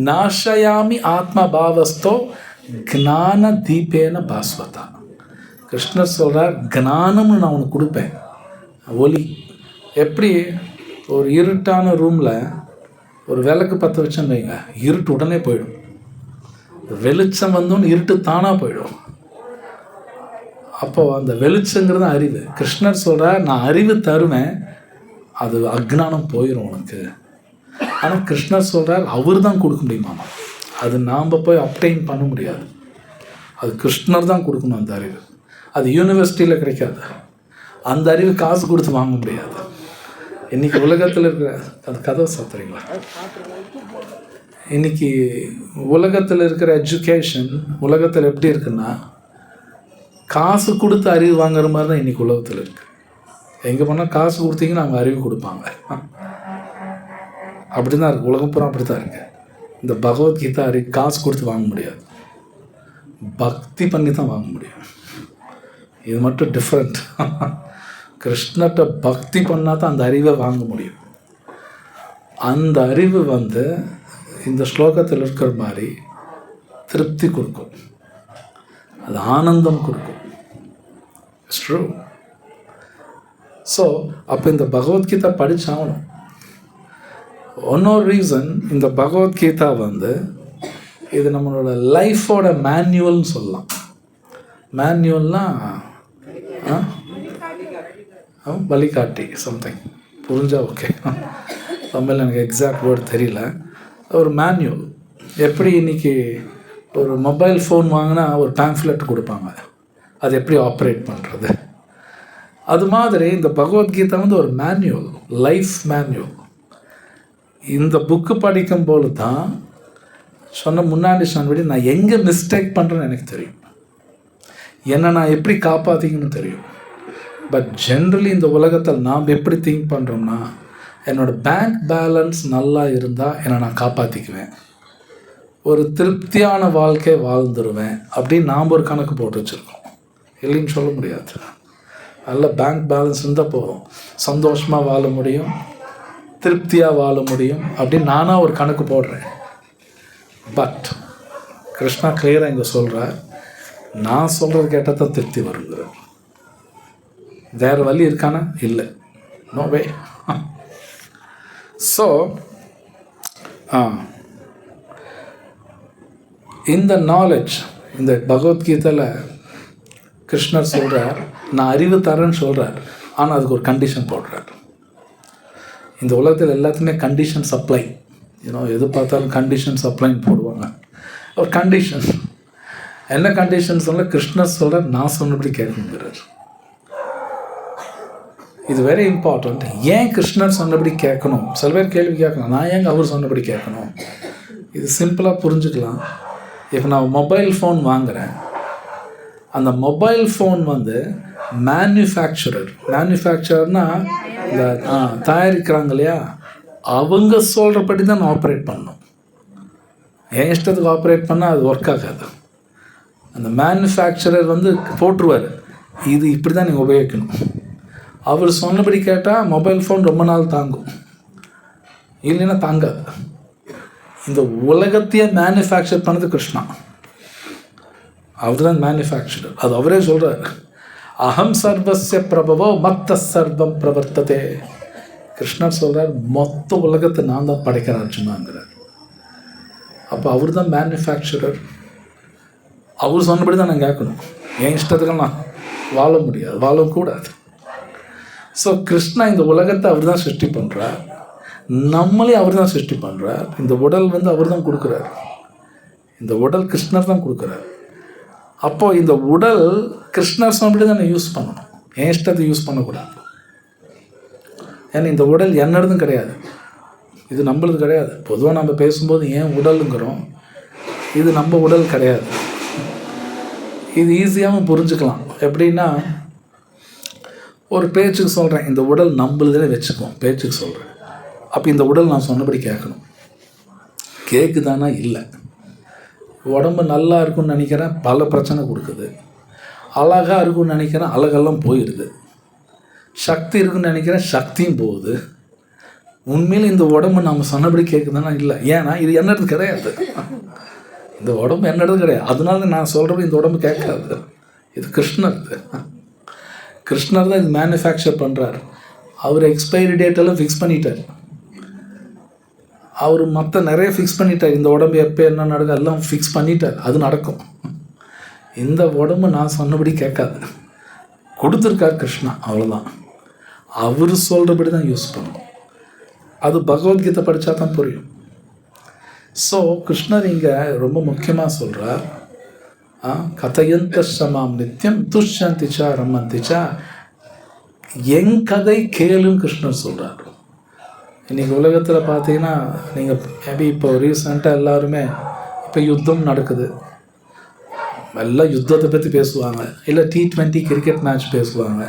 நாஷயாமி ஆத்மா பாவஸ்தோ ஞான தீபேன பாஸ்வதா. கிருஷ்ணர் சொல்கிறார், ஞானம்னு நான் உனக்கு கொடுப்பேன், ஒளி. எப்படி ஒரு இருட்டான ரூமில் ஒரு விளக்கு பற்ற வச்சோன்னு வைங்க, இருட்டு உடனே போயிடும். வெளிச்சம் வந்தோன்னு இருட்டு தானாக போயிடும். அப்போது அந்த வெளிச்சங்கிறது அறிவு. கிருஷ்ணர் சொல்கிறார், நான் அறிவு தருவேன், அது அக்ஞானம் போயிடும் உனக்கு. ஆனால் கிருஷ்ணர் சொல்கிறார், அவர் தான் கொடுக்க முடியுமாமா. அது நாம் போய் அப்டைன் பண்ண முடியாது. அது கிருஷ்ணர் தான் கொடுக்கணும் அந்த அறிவு. அது யூனிவர்சிட்டியில் கிடைக்காது. அந்த அறிவு காசு கொடுத்து வாங்க முடியாது. இன்றைக்கி உலகத்தில் இருக்கிற அது கதவை சாத்துறீங்களா? இன்றைக்கி உலகத்தில் இருக்கிற எஜுகேஷன் உலகத்தில் எப்படி இருக்குன்னா, காசு கொடுத்து அறிவு வாங்குற மாதிரி தான் இன்றைக்கி உலகத்தில் இருக்குது. எங்கே போனால் காசு கொடுத்தீங்கன்னா அவங்க அறிவு கொடுப்பாங்க. அப்படி தான் இருக்குது. உலகம் பூரா அப்படி தான் இருக்குது. இந்த பகவத்கீதா அறிவு காசு கொடுத்து வாங்க முடியாது, பக்தி பண்ணி தான் வாங்க முடியும். இது மட்டும் டிஃப்ரெண்ட். கிருஷ்ணர்கிட்ட பக்தி பண்ணால் தான் அந்த அறிவை வாங்க முடியும். அந்த அறிவு இந்த ஸ்லோகத்தில் இருக்கிற மாதிரி திருப்தி கொடுக்கும், அது ஆனந்தம் கொடுக்கும். It's true. ஸோ அப்போ இந்த பகவத்கீதா படித்தாகணும். ஒன்னொரு ரீசன், இந்த பகவத்கீதா இது நம்மளோட லைஃபோட மேன்யூவல்னு சொல்லலாம். மேன்யூவல்னால் வழிகாட்டி, சம்திங் புரிஞ்சா ஓகே. தமிழ் எனக்கு எக்ஸாக்ட் வேர்டு தெரியல. ஒரு மேன்யூவல். எப்படி இன்றைக்கி ஒரு மொபைல் ஃபோன் வாங்கினா ஒரு பேம்ஃப்லெட் கொடுப்பாங்க, அது எப்படி ஆப்ரேட் பண்ணுறது. அது மாதிரி இந்த பகவத்கீதா ஒரு மேன்யூவல், லைஃப் மேன்யூவல். இந்த புக்கு படிக்கும்போது தான் முன்னாடி சொன்னபடி நான் எங்கே மிஸ்டேக் பண்ணுறேன்னு எனக்கு தெரியும், என்னை நான் எப்படி காப்பாற்றிக்கணும்னு தெரியும். பட் ஜென்ரலி இந்த உலகத்தில் நாம் எப்படி திங்க் பண்ணுறோம்னா, என்னோடய பேங்க் பேலன்ஸ் நல்லா இருந்தால் என்னை நான் காப்பாற்றிக்குவேன், ஒரு திருப்தியான வாழ்க்கை வாழ்ந்துருவேன் அப்படின்னு நாம் ஒரு கணக்கு போட்டு வச்சுருக்கோம். இல்லைன்னு சொல்ல முடியாது. நல்ல பேங்க் பேலன்ஸ் இருந்தால் போதும், சந்தோஷமாக வாழ முடியும், திருப்தியாக வாழ முடியும் அப்படின்னு நானாக ஒரு கணக்கு போடுறேன். பட் கிருஷ்ணா கிளியராக இங்கே சொல்கிறார், நான் சொல்கிறது கேட்டால் தான் திருப்தி வருங்கிற. வேறு வழி இருக்கானா? இல்லை, நோ வே. ஸோ இந்த நாலேஜ், இந்த பகவத்கீதையில் கிருஷ்ணர் சொல்கிறார், நான் அறிவு தரேன்னு சொல்கிறார். ஆனால் அதுக்கு ஒரு கண்டிஷன் போடுறார். இந்த உலகத்தில் எல்லாத்துக்குமே கண்டிஷன் சப்ளை, எது பார்த்தாலும் கண்டிஷன் சப்ளைன்னு போடுவாங்க. ஒரு கண்டிஷன் என்ன கண்டிஷன் சொல்ல கிருஷ்ணர் சொல்கிறார், நான் சொன்னபடி கேட்கணுங்கிறார். இது வெரி இம்பார்ட்டண்ட். ஏன் கிருஷ்ணர் சொன்னபடி கேட்கணும்? சில பேர் கேள்வி கேட்கலாம், நான் ஏங்க அவர் சொன்னபடி கேட்கணும்? இது சிம்பிளாக புரிஞ்சுக்கலாம். இப்போ நான் மொபைல் ஃபோன் வாங்குகிறேன், அந்த மொபைல் ஃபோன் மேனுஃபேக்சரர்னால் இந்த தயாரிக்கிறாங்க இல்லையா, அவங்க சொல்கிறபடி தான் நான் ஆப்ரேட் பண்ணணும். என் இஷ்டத்துக்கு ஆப்ரேட் பண்ணால் அது ஒர்க் ஆகாது. அந்த மேனுஃபேக்சரர் போட்டுருவார், இது இப்படி தான் நீங்கள் உபயோகிக்கணும். அவர் சொன்னபடி கேட்டால் மொபைல் ஃபோன் ரொம்ப நாள் தாங்கும், இல்லைன்னா தாங்காது. இந்த உலகத்தையே மேனுஃபேக்சர் பண்ணது கிருஷ்ணா. அவர் தான் மேனுஃபேக்சரர். அது அவரே சொல்கிறார், அகம் சர்வஸ்ய பிரபவோ மத்த சர்வம் பிரவர்த்ததே. கிருஷ்ணர் சொல்கிறார், மொத்த உலகத்தை நான் தான் படைக்கிறேன் அர்ஜுனாங்கிறார். அப்போ அவர் தான் மேனுஃபேக்சரர். அவர் சொன்னபடி தான் நான் கேட்கணும். என் இஷ்டத்துக்கெல்லாம் வாழ முடியாது, வாழக்கூடாது. ஸோ கிருஷ்ணா இந்த உலகத்தை அவர் தான் சிருஷ்டி பண்ணுறார், நம்மளே அவர் தான் சிருஷ்டி பண்ணுறார். இந்த உடல் அவர் தான் கொடுக்குறார், இந்த உடல் கிருஷ்ணர் தான் கொடுக்குறார். அப்போது இந்த உடல் கிருஷ்ணர் சொன்னபடி தான் நான் யூஸ் பண்ணணும், என் இஷ்டத்தை யூஸ் பண்ணக்கூடாது. ஏன்னா இந்த உடல் என்னதும் கிடையாது, இது நம்மளது கிடையாது. பொதுவாக நம்ம பேசும்போது ஏன் உடலுங்கிறோம், இது நம்ம உடல் கிடையாது. இது ஈஸியாகவும் புரிஞ்சுக்கலாம். எப்படின்னா, ஒரு பேச்சுக்கு சொல்கிறேன், இந்த உடல் நம்மளுதே வச்சுக்குவோம், பேச்சுக்கு சொல்கிறேன். அப்போ இந்த உடல் நான் சொன்னபடி கேட்கணும். கேட்குதானா? இல்லை. உடம்பு நல்லா இருக்குன்னு நினைக்கிறேன், பல பிரச்சனை கொடுக்குது. அழகாக இருக்குன்னு நினைக்கிறேன், அழகெல்லாம் போயிடுது. சக்தி இருக்குன்னு நினைக்கிறேன், சக்தியும் போகுது. உண்மையில் இந்த உடம்பு நம்ம சொன்னபடி கேட்குதானா? இல்லை. ஏன்னா இது என்னது கிடையாது, இந்த உடம்பு என்னது கிடையாது. அதனால நான் சொல்கிறப்ப இந்த உடம்பு கேட்காது. இது கிருஷ்ணர் தான் இது மேனுஃபேக்சர் பண்ணுறார். அவர் எக்ஸ்பைரி டேட்டெல்லாம் ஃபிக்ஸ் பண்ணிட்டார். அவர் மற்ற நிறைய ஃபிக்ஸ் பண்ணிட்டார். இந்த உடம்பு எப்போ என்ன நடக்கும் எல்லாம் ஃபிக்ஸ் பண்ணிட்டார். அது நடக்கும். இந்த உடம்பு நான் சொன்னபடி கேட்காது. கொடுத்துருக்கார் கிருஷ்ணா, அவ்வளோதான். அவர் சொல்கிறபடி தான் யூஸ் பண்ணணும். அது பகவத்கீதை படித்தா தான் புரியும். ஸோ கிருஷ்ணர் இங்கே ரொம்ப முக்கியமாக சொல்கிறார், கதையந்த சமாம் நித்தியம் துஷந்திச்சா ரம்மந்திச்சா, என் கதை கேளுன்னு கிருஷ்ணர் சொல்கிறார். இன்றைக்கி உலகத்தில் பார்த்தீங்கன்னா நீங்கள் மேபி இப்போ ரீசெண்டாக எல்லாருமே இப்போ யுத்தம் நடக்குது, எல்லாம் யுத்தத்தை பற்றி பேசுவாங்க, இல்லை T20 கிரிக்கெட் மேட்ச் பேசுவாங்க.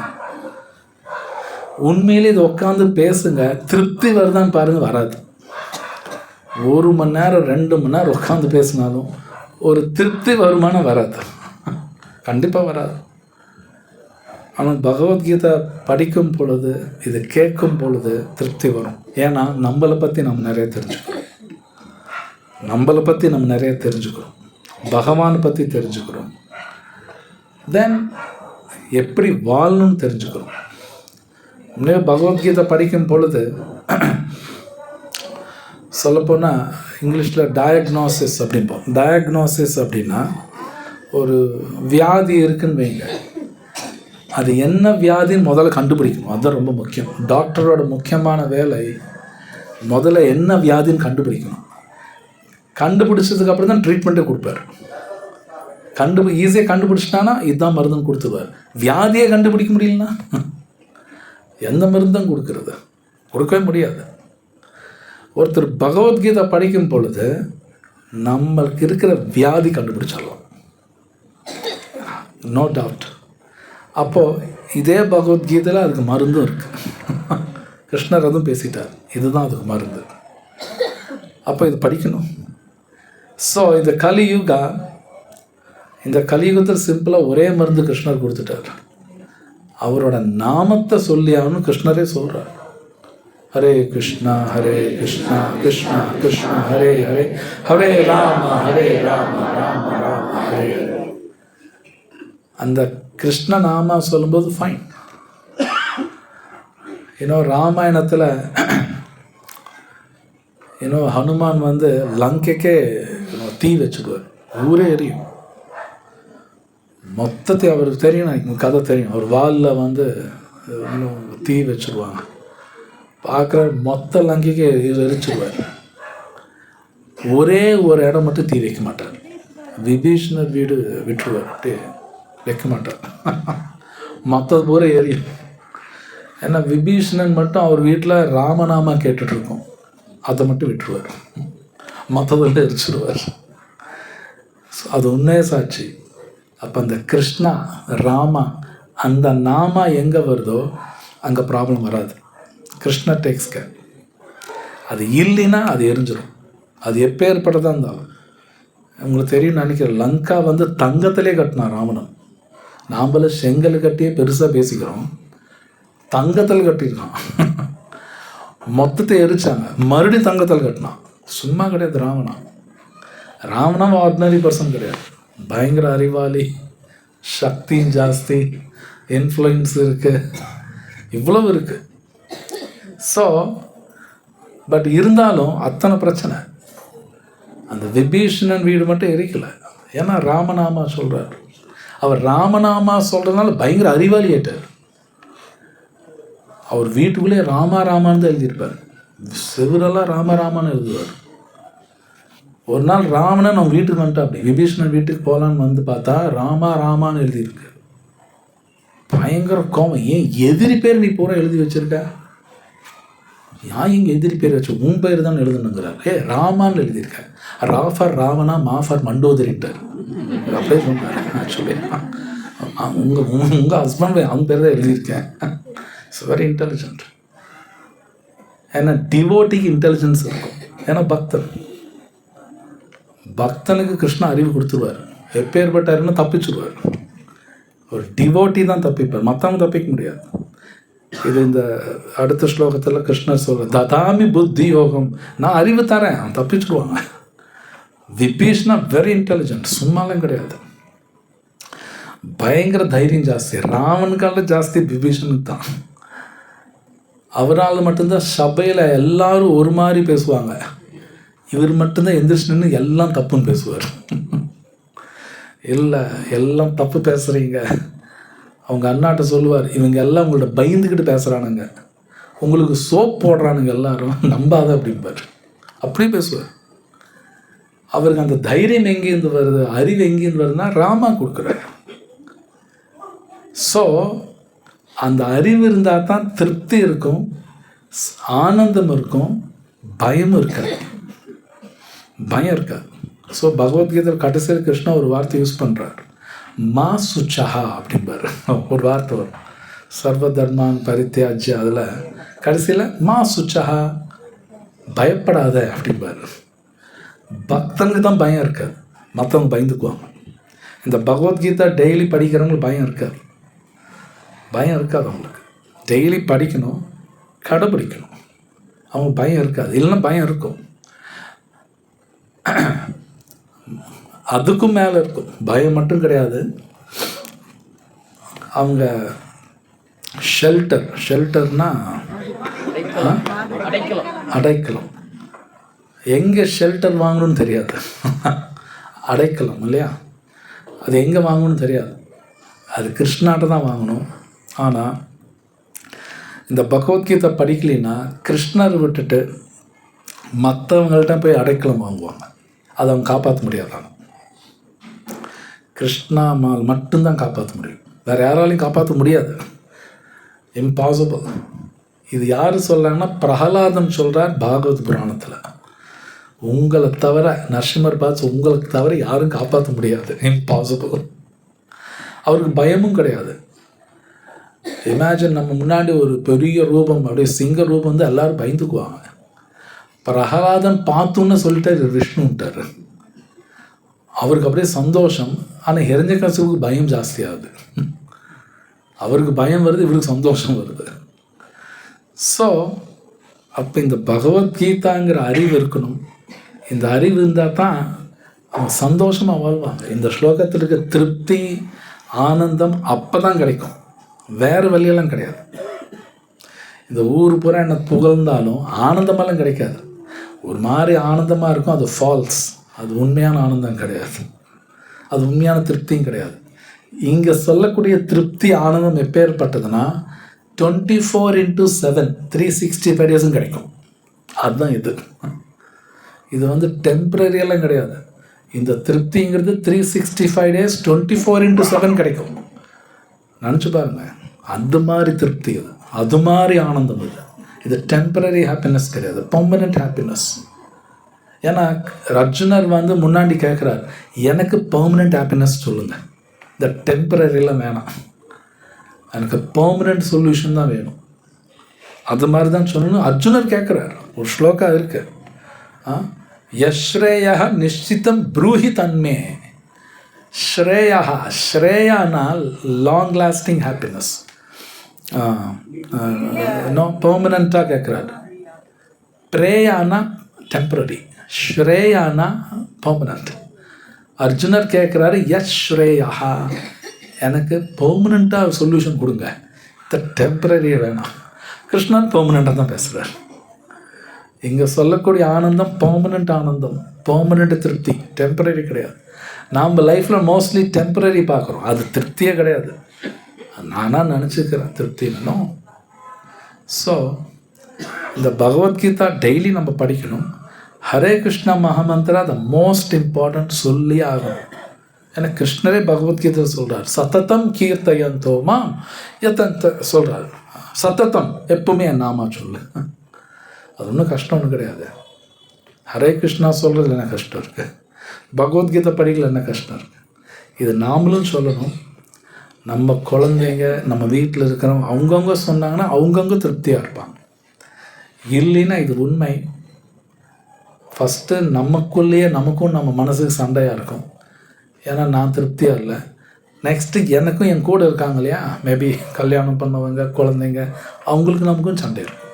உண்மையிலே இது உட்காந்து பேசுங்க, திருப்தி வருதான்னு பாருங்கள், வராது. 1 மணி நேரம் 2 மணி நேரம் உட்காந்து பேசினாலும் ஒரு திருப்தி வருமானம் வராது, கண்டிப்பாக வராது. ஆனால் பகவத்கீதை படிக்கும் பொழுது, இதை கேட்கும் பொழுது திருப்தி வரும். ஏன்னா நம்மளை பற்றி நம்ம நிறைய தெரிஞ்சுக்கிறோம், பகவானை பற்றி தெரிஞ்சுக்கிறோம், தென் எப்படி வாழணும்னு தெரிஞ்சுக்கிறோம். பகவத்கீதை படிக்கும் பொழுது சொல்லப்போனால் இங்கிலீஷில் டயக்னோசிஸ் அப்படிம்போம். டயக்னோசிஸ் அப்படின்னா ஒரு வியாதி இருக்குன்னு வைங்க, அது என்ன வியாதின்னு முதல்ல கண்டுபிடிக்கணும். அதுதான் ரொம்ப முக்கியம். டாக்டரோட முக்கியமான வேலை முதல்ல என்ன வியாதின்னு கண்டுபிடிக்கணும். கண்டுபிடிச்சதுக்கப்புறம் தான் ட்ரீட்மெண்ட்டே கொடுப்பார். ஈஸியாக கண்டுபிடிச்சிட்டானா இதுதான் மருந்துன்னு கொடுத்துருவார். வியாதியை கண்டுபிடிக்க முடியலன்னா எந்த மருந்தும் கொடுக்கவே முடியாது. ஒருத்தர் பகவத்கீதை படிக்கும் பொழுது நம்மளுக்கு இருக்கிற வியாதி கண்டுபிடிச்சிடலாம், நோ டவுட். அப்போது இதே பகவத்கீதையில் அதுக்கு மருந்தும் இருக்குது. கிருஷ்ணர் அதுவும் பேசிட்டார், இதுதான் அதுக்கு மருந்து. அப்போ இது படிக்கணும். ஸோ இந்த கலியுகத்தில் சிம்பிளாக ஒரே மருந்து கிருஷ்ணர் கொடுத்துட்டார். அவரோட நாமத்தை சொல்லி ஆகணும். கிருஷ்ணரே சொல்கிறார், ஹரே கிருஷ்ணா கிருஷ்ணா கிருஷ்ணா ஹரே ஹரே, ஹரே ராம ராம ராம ஹரே. அந்த கிருஷ்ண நாமா சொல்லும்போது ஃபைன். ராமாயணத்தில் ஹனுமான் லங்கைக்கே தீ வச்சுடுவார், ஊரே எரியும். மொத்தத்தை அவருக்கு தெரியும், எனக்கு கதை தெரியும். அவர் வாலில் இன்னும் தீ வச்சுருவாங்க, பார்க்குற மொத்த லங்கைக்கு எரிச்சிடுவார். ஒரே ஒரு இடம் மட்டும் தீ வைக்க மாட்டார். விபீஷணர் வீடு விட்டுருவார், அப்படியே வைக்க மாட்டார். மற்றது பூரா எரியும். ஏன்னா விபீஷணன் மட்டும் அவர் வீட்டில் ராமநாமா கேட்டுட்ருக்கோம், அதை மட்டும் விட்டுருவார், மற்றதெல்லாம் எரிச்சிடுவார். அது உண்மையே சாட்சி. அப்போ அந்த கிருஷ்ணா ராமா அந்த நாமா எங்கே வருதோ அங்கே ப்ராப்ளம் வராது. Krishna takes care. அது இல்லைன்னா அது எரிஞ்சிடும். அது எப்போ ஏற்பட்டதாக இருந்தாலும் உங்களுக்கு தெரியும் நினைக்கிறேன். லங்கா தங்கத்திலே கட்டினான் ராவணன். நாம்பள செங்கல் கட்டியே பெருசாக பேசிக்கிறோம், தங்கத்தில் கட்டியிருக்கான். மொத்தத்தை எரிச்சாங்க, மறுபடியும் தங்கத்தில் கட்டினான். சும்மா கிடையாது ராவணன் ஆர்டினரி பர்சன் கிடையாது. பயங்கர அறிவாளி, சக்தியும் ஜாஸ்தி, இன்ஃப்ளூயன்ஸ் இருக்குது, இவ்வளவு இருக்குது. ஸோ பட் இருந்தாலும் அத்தனை பிரச்சனை. அந்த விபீஷணன் வீடு மட்டும் எரிக்கலை. ஏன்னா ராமநாமா சொல்கிறார். அவர் ராமநாமா சொல்கிறதுனால பயங்கர அறிவாளி ஆயிட்டார். அவர் வீட்டுக்குள்ளே ராமான்னு தான் எழுதியிருப்பார். செவரெல்லாம் ராமான்னு எழுதுவார். ஒரு நாள் ராமனை நம்ம வீட்டுக்கு வந்துட்டா, அப்படி விபீஷணன் வீட்டுக்கு போகலான்னு பார்த்தா ராமான்னு எழுதியிருக்கு. பயங்கர கோபம். ஏன் எதிரி பேர் நீ பூரா எழுதி வச்சிருக்க? நான் இங்கே எதிரி பேர் வச்சு உன் பேர் தான் எழுதணுங்கிறார். ராமான்னு எழுதியிருக்கேன். ராஃபர் ராவணா, மாஃபர் மண்டோதரிட்டார். அப்படியே சொன்னார். ஆக்சுவலி உங்கள் ஹஸ்பண்ட் அவன் பேர் தான் எழுதியிருக்கேன். It's very intelligent. ஏன்னா டிவோட்டிக்கு இன்டெலிஜென்ஸ் இருக்கும். ஏன்னா பக்தனுக்கு கிருஷ்ணா அறிவு கொடுத்துருவார். எப்பேற்பட்டாருன்னு தப்பிச்சுடுவார். ஒரு டிவோட்டி தான் தப்பிப்பார், மற்றவங்க தப்பிக்க முடியாது. இது இந்த அடுத்த ஸ்லோகத்தில் கிருஷ்ணர் சொல்கிறார், ததாமி புத்தி யோகம், நான் அறிவு தரேன், அவன் தப்பிச்சுடுவாங்க. விபீஷ்ணா வெரி இன்டெலிஜென்ட், சும்மாலாம் கிடையாது. பயங்கர தைரியம் ஜாஸ்தி. ராவனுக்கால ஜாஸ்தி விபீஷனுக்கு தான். அவரால் மட்டும்தான் சபையில் எல்லாரும் ஒரு மாதிரி பேசுவாங்க. இவர் மட்டும்தான் எந்திரிச்சு நின்று எல்லாம் தப்புன்னு பேசுவார். இல்லை, எல்லாம் தப்பு பேசுகிறீங்க. அவங்க அண்ணாட்ட சொல்லுவார், இவங்க எல்லாம் உங்கள்ட்ட பயந்துக்கிட்டு பேசுகிறானுங்க, உங்களுக்கு சோப் போடுறானுங்க எல்லாரும், நம்பாத அப்படிம்பார். அப்படியே பேசுவார். அவருக்கு அந்த தைரியம் எங்கேருந்து வருது, அறிவு எங்கேருந்து வருதுன்னா ராமா கொடுக்குறாரு. ஸோ அந்த அறிவு இருந்தால் தான் திருப்தி இருக்கும், ஆனந்தம் இருக்கும், பயமும் இருக்காது. பயம் இருக்காது. ஸோ பகவத்கீதை கடைசியில் கிருஷ்ணா ஒரு வார்த்தை யூஸ் பண்ணுறார், மா சுச்சஹா அப்படிம்பார். ஒரு வார்த்தை வரும், சர்வ தர்மான் பரித்தியாஜ்ய, அதில் கடைசியில் மா சுச்சஹா, பயப்படாத அப்படிம்பார். பக்தனுக்கு தான் பயம் இருக்காது, மற்றவங்க பயந்துக்குவாங்க. இந்த பகவத்கீதா டெய்லி படிக்கிறவங்களுக்கு பயம் இருக்காது. பயம் இருக்காது அவங்களுக்கு. டெய்லி படிக்கணும், கடைப்பிடிக்கணும், அவங்க பயம் இருக்காது. இல்லைன்னா பயம் இருக்கும், அதுக்கும் மேலே இருக்கும். பயம் மட்டும் கிடையாது, அவங்க ஷெல்டர்னா அடைக்கலம். எங்கே ஷெல்டர் வாங்கணும்னு தெரியாது, அடைக்கலம் இல்லையா, அது எங்கே வாங்கணும்னு தெரியாது, அது கிருஷ்ணாட்ட தான் வாங்கணும். ஆனால் இந்த பகவத்கீதை படிக்கலைன்னா கிருஷ்ணர் விட்டுட்டு மற்றவங்கள்ட்ட போய் அடைக்கலம் வாங்குவாங்க. அதை அவங்க காப்பாற்ற முடியாதாங்க. கிருஷ்ணாமால் மட்டும்தான் காப்பாற்ற முடியும், வேறு யாராலையும் காப்பாற்ற முடியாது. இம்பாசிபிள். இது யார் சொல்கிறாங்கன்னா பிரகலாதன் சொல்கிறார் பாகவத் புராணத்தில். உங்களை தவிர, நரசிம்மர் பாஸ் உங்களுக்கு தவிர யாரும் காப்பாற்ற முடியாது, இம்பாசிபிள். அவருக்கு பயமும் கிடையாது. இமேஜின், நம்ம முன்னாடி ஒரு பெரிய ரூபம், அப்படியே சிங்க ரூபம் வந்து எல்லோரும் பயந்துக்குவாங்க. பிரகலாதன் பார்த்துன்னு சொல்லிட்டு விஷ்ணுட்டார், அவருக்கு அப்படியே சந்தோஷம். ஆனால் ஹிரண்யகசிபுவுக்கு பயம் ஜாஸ்தியாகுது. அவருக்கு பயம் வருது, இவருக்கு சந்தோஷம் வருது. ஸோ அப்போ இந்த பகவத்கீதாங்கிற அறிவு இருக்கணும். இந்த அறிவு இருந்தால் தான் அவங்க சந்தோஷமாக வாழ்வாங்க. இந்த ஸ்லோகத்தில் இருக்க திருப்தி, ஆனந்தம் அப்போ தான் கிடைக்கும், வேறு வழியெல்லாம் கிடையாது. இந்த ஊர் பூரா என்ன புகழ்ந்தாலும் ஆனந்தமெல்லாம் கிடைக்காது. ஒரு மாதிரி ஆனந்தமாக இருக்கும், அது ஃபால்ஸ், அது உண்மையான ஆனந்தம் கிடையாது, அது உண்மையான திருப்தியும் கிடையாது. இங்கே சொல்லக்கூடிய திருப்தி, ஆனந்தம் எப்பேற்பட்டதுன்னா 24/7 365 டேஸும் கிடைக்கும். அதுதான் இது. இது வந்து டெம்பரரியெல்லாம் கிடையாது. இந்த திருப்திங்கிறது 365 days 24/7 கிடைக்கும். நினச்சி பாருங்க, அது மாதிரி திருப்தி இது, அது மாதிரி ஆனந்தம் இது. இது டெம்பரரி ஹாப்பினஸ் கிடையாது, பெர்மனன்ட் ஹாப்பினஸ். ஏன்னா அர்ஜுனர் வந்து முன்னாடி கேட்குறார், எனக்கு பெர்மனன்ட் ஹாப்பினஸ் சொல்லுங்கள், இந்த டெம்பரரிலாம் வேணாம், எனக்கு பெர்மனன்ட் சொல்யூஷன் தான் வேணும். அது மாதிரி தான் சொல்லணும். அர்ஜுனர் கேட்குறார். ஒரு ஸ்லோகா இருக்கு, யஸ்ரேயா நிச்சிதம் ப்ரூஹி தன்மே. ஸ்ரேயா, ஸ்ரேயானா லாங் லாஸ்டிங் ஹாப்பினஸ், பெர்மனண்ட்டாக கேட்குறாரு. பிரேயானா டெம்பரரி, ஸ்ரேயானா பெர்மனண்ட். அர்ஜுனர் கேட்குறாரு, யஸ் ஸ்ரேயா, எனக்கு பெர்மனண்ட்டாக சொல்யூஷன் கொடுங்க, இந்த டெம்பரரி வேணாம். கிருஷ்ணன் பெர்மனண்ட்டாக தான் பேசுகிறார். இங்கே சொல்லக்கூடிய ஆனந்தம் பெர்மனண்ட் ஆனந்தம், பெர்மனண்ட் திருப்தி, டெம்பரரி கிடையாது. நாம் லைஃப்பில் மோஸ்ட்லி டெம்பரரி பார்க்குறோம், அது திருப்தியே கிடையாது. நானாக நினச்சிக்கிறேன் திருப்தி வேணும். ஸோ இந்த பகவத்கீதா டெய்லி நம்ம படிக்கணும். Hare Krishna mahamantra the most important சொல்லி ஆகணும். ஏன்னா கிருஷ்ணரே பகவத்கீதை சொல்கிறார், சத்தத்தம் கீர்த்தயந்தோ மாம் எத்தந்த சொல்கிறார். சத்தத்தம் எப்பவுமே என் நாமா சொல்லு. அது ஒன்றும் கஷ்டம் ஒன்றும் கிடையாது. ஹரே கிருஷ்ணா சொல்கிறதுல என்ன கஷ்டம் இருக்குது, பகவத்கீதை படிக்கல என்ன கஷ்டம் இருக்குது. இது நாமளும் சொல்லணும். நம்ம குழந்தைங்க, நம்ம வீட்டில் இருக்கிறவங்க அவங்கவுங்க சொன்னாங்கன்னா அவங்கவுங்க திருப்தியாக இருப்பாங்க. இல்லைன்னா இது உண்மை. ஃபஸ்ட்டு நமக்குள்ளேயே நமக்கும் நம்ம மனசுக்கு சண்டையாக இருக்கும். ஏன்னா நான் திருப்தியாக இல்லை. நெக்ஸ்ட்டு எனக்கும் என் கூட இருக்காங்க இல்லையா, மேபி கல்யாணம் பண்ணவங்க, குழந்தைங்க, அவங்களுக்கு நமக்கும் சண்டை இருக்கும்.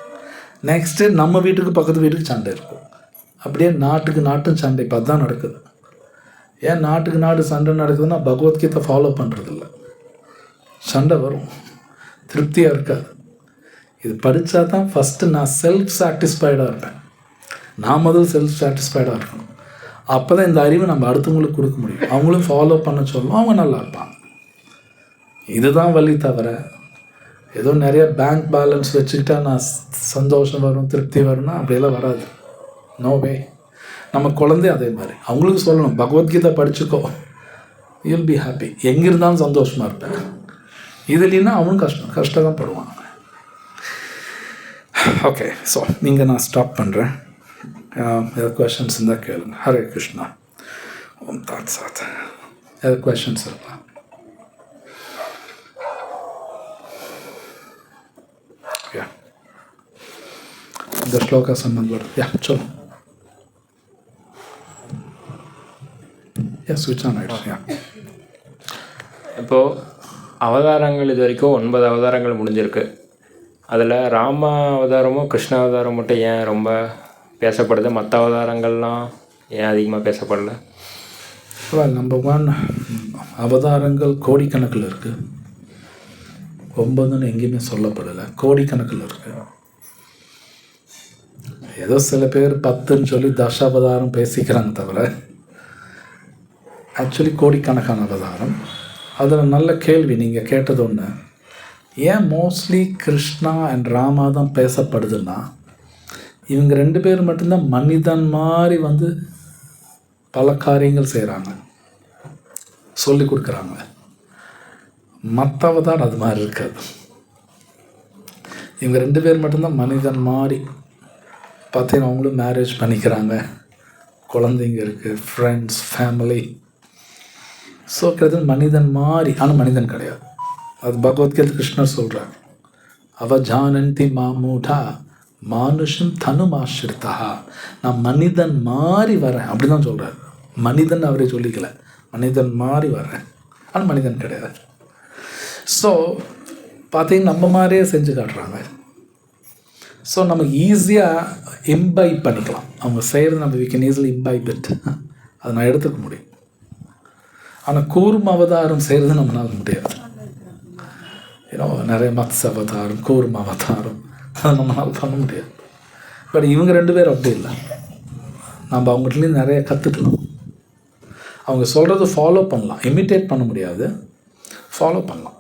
நெக்ஸ்ட்டு நம்ம வீட்டுக்கு பக்கத்து வீட்டுக்கு சண்டை இருக்கும். அப்படியே நாட்டுக்கு நாட்டும் சண்டை. இப்போ அதுதான் நடக்குது. ஏன் நாட்டுக்கு நாடு சண்டை நடக்குதுன்னா பகவத்கீதை ஃபாலோ பண்ணுறதில்ல. சண்டை வரும், திருப்தியாக இருக்காது. இது படித்தா தான் ஃபஸ்ட்டு நான் செல்ஃப் சாட்டிஸ்ஃபைடாக இருப்பேன். நான் முதல் செல்ஃப் சாட்டிஸ்ஃபைடாக இருக்கணும். அப்போ தான் இந்த அறிவை நம்ம அடுத்தவங்களுக்கு கொடுக்க முடியும். அவங்களும் ஃபாலோ பண்ண சொல்லணும், அவங்க நல்லா இருப்பாங்க. இதுதான் வழி தவிர ஏதோ நிறைய பேங்க் பேலன்ஸ் வச்சுக்கிட்டா நான் சந்தோஷம் வரும், திருப்தி வரும்னா அப்படியெல்லாம் வராது. No way. நம்ம குழந்தை அதே மாதிரி அவங்களுக்கு சொல்லணும், பகவத்கீதை படிச்சுக்கோ, யூல் பி ஹாப்பி, எங்கே இருந்தாலும் சந்தோஷமாக இருப்பேன். இது இல்லைன்னா அவனும் கஷ்டம் தான் படுவாங்க. ஓகே, ஸோ நீங்கள் நான் ஸ்டாப் பண்ணுறேன். ஏதாவது கொஷின்ஸ் இருந்தால் கேளுங்க. ஹரே கிருஷ்ணா. ஓம் தாத் சாத். ஏதாவது கொஷின்ஸ் இருக்கா? இந்த ஸ்லோகா சம்பந்தப்படும். சொல்லு. ஸ்விட்ச் ஆன் ஆகிடுச்சு. இப்போது அவதாரங்கள் இது வரைக்கும் 9 அவதாரங்கள் முடிஞ்சிருக்கு. அதில் ராம அவதாரமும் கிருஷ்ண அவதாரம் மட்டும் ஏன் ரொம்ப பேசப்படுது, மற்ற அவதாரங்கள்லாம் ஏன் அதிகமாக பேசப்படல? நம்பர் 1, அவதாரங்கள் கோடிக்கணக்கில் இருக்குது. 9ன்னு எங்கேயுமே சொல்லப்படலை, கோடிக்கணக்கில் இருக்குது. ஏதோ சில பேர் 10ன்னு சொல்லி தசாவதாரம் பேசிக்கிறாங்க தவிர ஆக்சுவலி கோடிக்கணக்கான அவதாரம். அதில் நல்ல கேள்வி நீங்கள் கேட்டது ஒன்று. ஏன் மோஸ்ட்லி கிருஷ்ணா அண்ட் ராமா தான் பேசப்படுதுன்னா, இவங்க 2 பேர் மட்டும்தான் மனிதன் மாதிரி வந்து பல காரியங்கள் செய்கிறாங்க, சொல்லி கொடுக்குறாங்க. மற்ற அவதாரம் அது மாதிரி இருக்காது. இவங்க 2 பேர் மட்டும்தான் மனிதன் மாதிரி. பார்த்தீங்கன்னா அவங்களும் மேரேஜ் பண்ணிக்கிறாங்க, குழந்தைங்க இருக்குது, ஃப்ரெண்ட்ஸ், ஃபேமிலி. ஸோ கிடையாது மனிதன் மாதிரி, ஆனால் மனிதன் கிடையாது. அது பகவத்கீதை கிருஷ்ணர் சொல்கிறார், அவ ஜானந்தி மாமூடா மானுஷம் தனுமாஸ்ரிதா. நான் மனிதன் மாதிரி வரேன் அப்படி தான் சொல்கிறார். மனிதன் அவரே சொல்லிக்கல, மனிதன் மாதிரி வரேன், ஆனால் மனிதன் கிடையாது. ஸோ பார்த்தீங்கன்னா நம்ம மாதிரியே செஞ்சு காட்டுறாங்க. ஸோ நமக்கு ஈஸியாக இம்பைப் பண்ணிக்கலாம். அவங்க செய்கிறது நம்ம we can easily imbibe it, அதை நான் எடுத்துக்க முடியும். ஆனால் கூர்ம அவதாரம் செய்கிறது நம்மளால் முடியாது. ஏன்னா நிறைய மத்ஸ்ய அவதாரம், கூர்ம அவதாரம், அதை நம்மளால் பண்ண முடியாது. பட் இவங்க 2 பேரும் அப்படி இல்லை. நம்ம அவங்ககிட்டலேருந்து நிறைய கற்றுக்கலாம். அவங்க சொல்கிறது ஃபாலோ பண்ணலாம், இமிட்டேட் பண்ண முடியாது, ஃபாலோ பண்ணலாம்.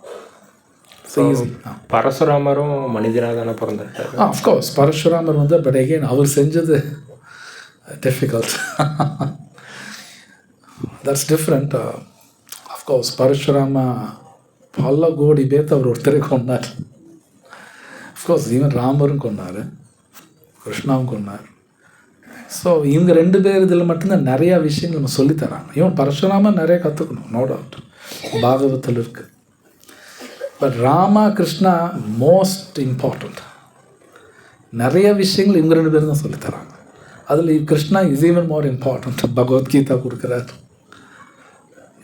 பரசுராமரும் மனிதனாக தானே பிறந்திருக்காரு. அஃப்கோர்ஸ் பரசுராமர் வந்து, பட் அகெயின் அவர் செஞ்சது difficult. That's different. Of course Parashurama பல கோடி பேர்த்து அவர் ஒருத்தரே கொண்டார். அஃப்கோர்ஸ் ஈவன் ராமரும் கொண்டார், கிருஷ்ணாவும் கொண்டார். ஸோ இவங்க 2 பேர் இதில் மட்டும்தான் நிறையா விஷயங்கள் நம்ம சொல்லித்தராங்க. ஈவன் பரசுராமன் நிறைய கற்றுக்கணும், நோ டவுட், பாகவத்தில் இருக்குது. But Rama Krishna most important. நிறைய விஷயங்கள் இவங்க 2 பேரும் தான் சொல்லித்தராங்க. அதில் Krishna is even more important. Bhagavad Gita கொடுக்குறார்.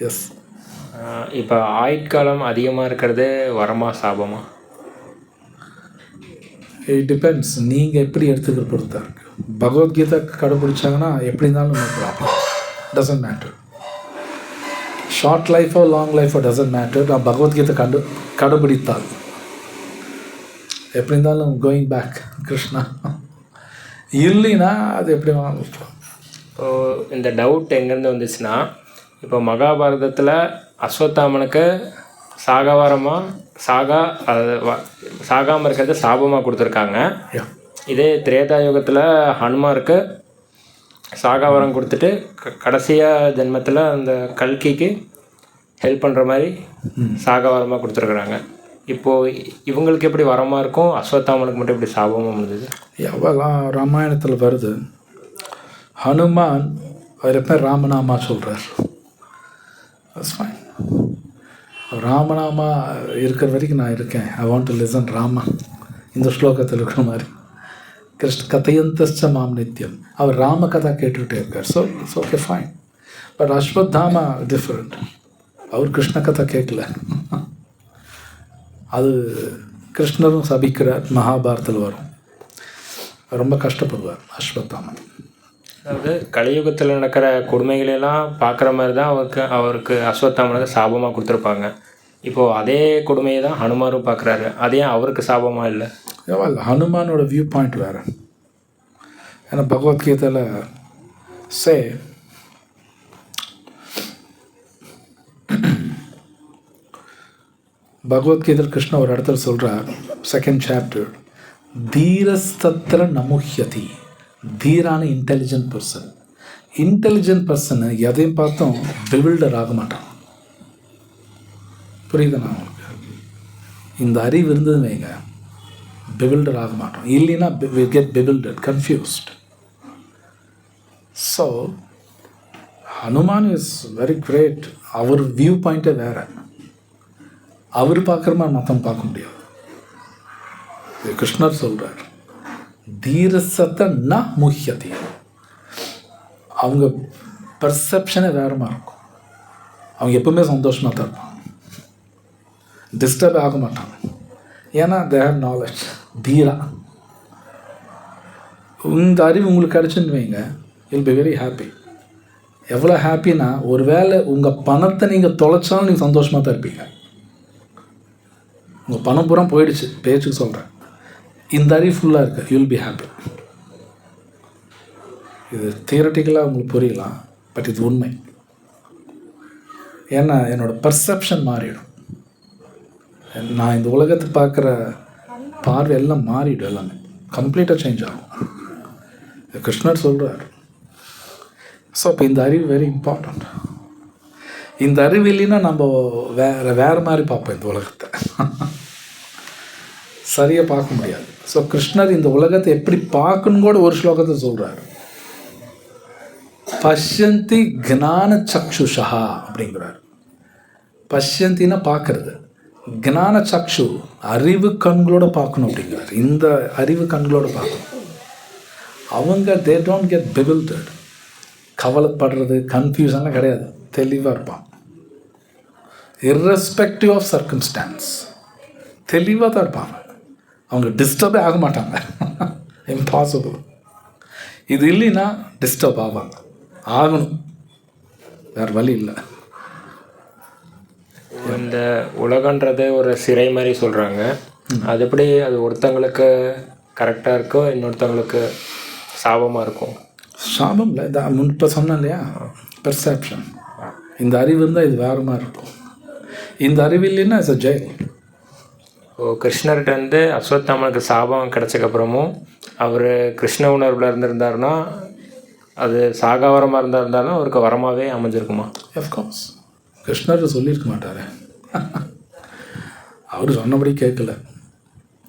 எஸ். இப்போ ஆயுட்காலம் அதிகமாக இருக்கிறது வரமா சாபமா? இட் டிபெண்ட்ஸ், நீங்கள் எப்படி எடுத்துக்கிற பொறுத்தா இருக்குது. பகவத்கீதா கடைபிடிச்சாங்கன்னா எப்படி இருந்தாலும் no problem, doesn't matter. Short லைஃபோ லாங் லைஃபோ டசன்ட் மேட்டர். நான் பகவத்கீதை கடைபிடித்தால் எப்படி இருந்தாலும் கோயிங் பேக் கிருஷ்ணா. இல்லைன்னா அது எப்படி வேணாலும் இருக்கலாம். இப்போது இந்த டவுட் எங்கேருந்து வந்துச்சுன்னா, இப்போ மகாபாரதத்தில் அஸ்வத்தாமனுக்கு சாகாமல் இருக்கிறத சாபமாக கொடுத்துருக்காங்க. இதே திரேதாயுகத்தில் ஹனுமாருக்கு சாகாவரம் கொடுத்துட்டு கடைசியாக ஜென்மத்தில் அந்த கல்கிக்கு ஹெல்ப் பண்ணுற மாதிரி சாகாவரமாக கொடுத்துருக்குறாங்க. இப்போது இவங்களுக்கு எப்படி வரமாக இருக்கும், அஸ்வத்தாமனுக்கு மட்டும் எப்படி சாபமாக முடிஞ்சது? எவ்வளோ ராமாயணத்தில் வருது. ஹனுமான் அவர் பேர் ராமநாமா சொல்கிறார். That's fine. ராமநாமா இருக்கிற வரைக்கும் நான் இருக்கேன். I want to listen Rama. இந்த ஸ்லோகத்தில் இருக்கிற மாதிரி கிருஷ்ண கதையந்தஸ்ச மாம் நித்யம். அவர் ராம கதா கேட்டுக்கிட்டே இருக்கார். So it's okay, fine. But Ashwatthama different. அவர் கிருஷ்ண கதை கேட்கல. அது கிருஷ்ணரும் சபிக்கிறார், மகாபாரத்தில் வரும். ரொம்ப கஷ்டப்படுவார் அஸ்வத்தாமன். அதாவது கலியுகத்தில் நடக்கிற கொடுமைகளெல்லாம் பார்க்குற மாதிரி தான் அவருக்கு அஸ்வத்தாமனுக்கு சாபமாக கொடுத்துருப்பாங்க. இப்போது அதே கொடுமையை தான் ஹனுமாரும் பார்க்குறாரு. அதே அவருக்கு சாபமாக இல்லை? இல்லை, ஹனுமானோட வியூ பாயிண்ட் வேறு. ஏன்னா பகவத்கீதையில் பகவத்கீதையில் கிருஷ்ண ஒரு இடத்துல சொல்கிறார், 2nd chapter, தீரஸ்தத்திர நமுஹ்யதி. தீரான இன்டெலிஜென்ட் பர்சன். இன்டெலிஜென்ட் பர்சனு எதையும் பார்த்தோம் பிவில்டர் ஆக மாட்டான். புரியுதுண்ணா உங்களுக்கு? இந்த அறிவு இருந்ததுன்னு வைங்க, பிவில்டர் ஆக மாட்டோம். இல்லைன்னா get bewilder, confused. So Hanuman is very great. அவர் வியூ பாயிண்ட்டே வேறு. அவர் பார்க்குற மாதிரி மற்றவங்க பார்க்க முடியாது. இது கிருஷ்ணர் சொல்கிறார், தீரசத்தை ந முஹ்யதி. அவங்க பர்செப்ஷனே வேறு மாதிரி இருக்கும். அவங்க எப்பவுமே சந்தோஷமாக தான் இருப்பாங்க, டிஸ்டர்ப் ஆக மாட்டாங்க. ஏன்னா தே ஹேவ் நாலேஜ். தீரா இந்த அறிவு உங்களுக்கு கிடச்சுன்னு வைங்க, யூல் பி வெரி ஹாப்பி. எவ்வளோ ஹாப்பினா, ஒரு வேளை உங்கள் பணத்தை நீங்கள் தொலைச்சாலும் நீங்கள் சந்தோஷமாக தான் இருப்பீங்க. உங்கள் பணம் பூரா போயிடுச்சு, பேச்சுக்கு சொல்கிறேன், இந்த அறிவு ஃபுல்லாக இருக்குது, யூல் பி ஹாப்பி. இது தியரட்டிக்கலாக உங்களுக்கு புரியலாம், பட் இது உண்மை. ஏன்னா என்னோடய பர்செப்ஷன் மாறிடும். நான் இந்த உலகத்தை பார்க்குற பார்வை எல்லாம் மாறிடும், எல்லாமே கம்ப்ளீட்டாக சேஞ்ச் ஆகும். கிருஷ்ணர் சொல்கிறார். ஸோ இப்போ இந்த அறிவு வெரி இம்பார்ட்டண்ட். இந்த அறிவு இல்லைன்னா நம்ம வேறு மாதிரி பார்ப்போம் இந்த உலகத்தை, சரியாக பார்க்க முடியாது. ஸோ கிருஷ்ணர் இந்த உலகத்தை எப்படி பார்க்கணும் கூட ஒரு ஸ்லோகத்தை சொல்கிறார். பஷ்யந்தி ஜான சக்ஷுஷா அப்படிங்கிறார். பஷ்யந்தின்னா பார்க்கறது, ஜான சக்ஷு அறிவு கண்களோட பார்க்கணும் அப்படிங்கிறார். இந்த அறிவு கண்களோட பார்க்கணும். அவங்க தே டோன்ட் கெட் பிவில்டட். கவலைப்படுறது, கன்ஃபியூஷன்லாம் கிடையாது, தெளிவாக இருப்பான். இர்ரெஸ்பெக்டிவ் ஆஃப் சர்க்கம்ஸ்டான்ஸ் தெளிவாக தான் இருப்பாங்க. அவங்க டிஸ்டர்பே ஆக மாட்டாங்க. இம்பாசிபிள். இது இல்லைன்னா டிஸ்டர்ப் ஆவாங்க, ஆகணும், வேறு வழி இல்லை. இந்த உலகன்றது ஒரு சிறை மாதிரி சொல்கிறாங்க. அது எப்படி அது ஒருத்தங்களுக்கு கரெக்டாக இருக்கோ, இன்னொருத்தவங்களுக்கு சாபமாக இருக்கும்? சாபம் இல்லை, இதை இப்போ சொன்னேன் இல்லையா, பெர்செப்ஷன். இந்த அறிவு இருந்தால் இது வேறு மாதிரி இருக்கும். இந்த அறிவு இல்லைன்னா இட்ஸ் அ ஜெயில். கிருஷ்ணர்கிட்ட வந்து அஸ்வத்தாமனுக்கு சாபம் கிடச்சக்கப்புறமும் அவர் கிருஷ்ண உணர்வில் இருந்திருந்தாருன்னா அது சாகாவரமாக இருந்தாலும் அவருக்கு வரமாகவே அமைஞ்சிருக்குமா? அஃப்கோர்ஸ். கிருஷ்ணர் சொல்லியிருக்க மாட்டார். அவர் சொன்னபடி கேட்கல.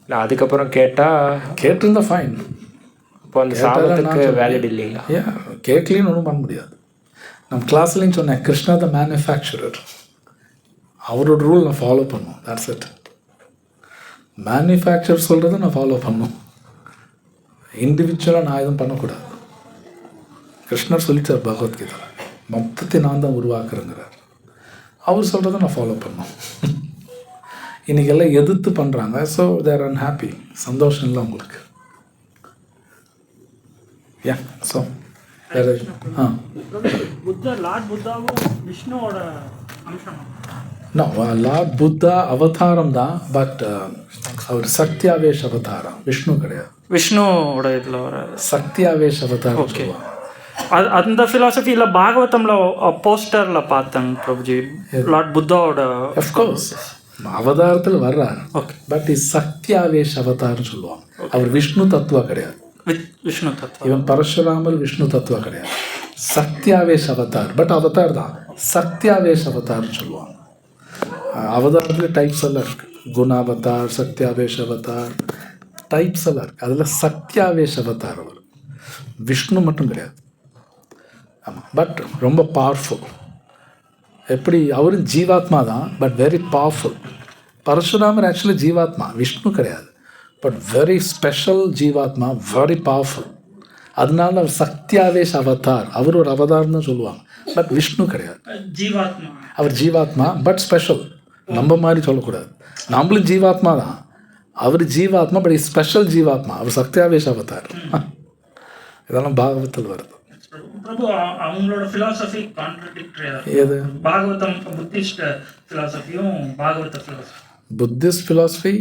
இல்லை, அதுக்கப்புறம் கேட்டிருந்தா ஃபைன். இப்போ அந்த சாபத்துக்கு வேலிட் இல்லைங்களா? ஏன் கேட்கலின்னு ஒன்றும் பண்ண முடியாது. நம்ம கிளாஸ்லேயும் சொன்னேன், கிருஷ்ணா த மேனுஃபேக்சரர். அவரோட ரூல் நான் ஃபாலோ பண்ணும், தட்ஸ் இட். மேனுஃபேக்சர் சொல்கிறத நான் ஃபாலோ பண்ணும். இண்டிவிஜுவலாக நான் எதுவும் பண்ணக்கூடாது. கிருஷ்ணர் சொல்லிட்டார் பகவத்கீதை, மொத்தத்தை நான் தான் உருவாக்குறேங்கிறார். அவர் சொல்கிறத நான் ஃபாலோ பண்ணோம். இன்றைக்கெல்லாம் எதிர்த்து பண்ணுறாங்க. ஸோ தேர் அன்ஹாப்பி. சந்தோஷம் இல்லை உங்களுக்கு. யா ஸோ வேறு லார்ட் புத்தாவும் விஷ்ணுவோட அம்சம். லார்ட் புத்தா அவதாரம் தான், பட் அவர் சக்தியாவேஷ அவதாரம். விஷ்ணு கிடையாது. விஷ்ணுவோட இதில் வர சக்தியாவேஷ அவதாரம். ஓகே, அந்த ஃபிலாசபியில் பாகவதம்ல போஸ்டரில் பார்த்தேன் பிரபுஜி. லார்ட் புத்தாவோட அஃப்கோர்ஸ் அவதாரத்தில் வர்றார். ஓகே, பட் இஸ் சக்தியாவேஷ அவதார்னு சொல்லுவாங்க. அவர் விஷ்ணு தத்துவா கிடையாது. விஷ்ணு தத்துவம். இவன் பரசுராமல் விஷ்ணு தத்துவா கிடையாது. சக்தியாவேஷ அவதார். பட் அவதார் தான், சக்தியாவேஷ அவதார்னு சொல்லுவாங்க. அவதாரத்தில் டைப்ஸ் எல்லாம் இருக்குது. குணாவதார், சக்தியாவேஷ அவதார், டைப்ஸ் எல்லாம் இருக்குது. அதில் சக்தியாவேஷ அவதார் அவர். விஷ்ணு மட்டும் கிடையாது. ஆமாம், பட் ரொம்ப பவர்ஃபுல். எப்படி அவரும் ஜீவாத்மா தான், but very powerful. Parasuramar actually ஜீவாத்மா, விஷ்ணு கிடையாது. பட் வெரி ஸ்பெஷல் ஜீவாத்மா, வெரி பவர்ஃபுல். அதனால அவர் சக்தியாவேஷ் அவதார். அவர் ஒரு அவதாரம் தான் சொல்லுவாங்க, பட் விஷ்ணு கிடையாது. ஜீவாத்மா, அவர் ஜீவாத்மா, பட் ஸ்பெஷல். நம்ம மாதிரி சொல்லக்கூடாது. நம்மளும் ஜீவாத்மா தான், அவர் ஜீவாத்மா, பட் ஸ்பெஷல் ஜீவாத்மா. அவர் சக்தியாவேஷ் அவதார். இதெல்லாம் பாகவத்தில் வருது. பிரபு, அவங்களோட ஃபிலாசபி கான்ட்ரடிக்டரி. எது? பாகவதம் புத்திஸ்ட் ஃபிலாசபியும் பாகவத ஃபிலாசபி. புத்திஸ்ட் ஃபிலாசபி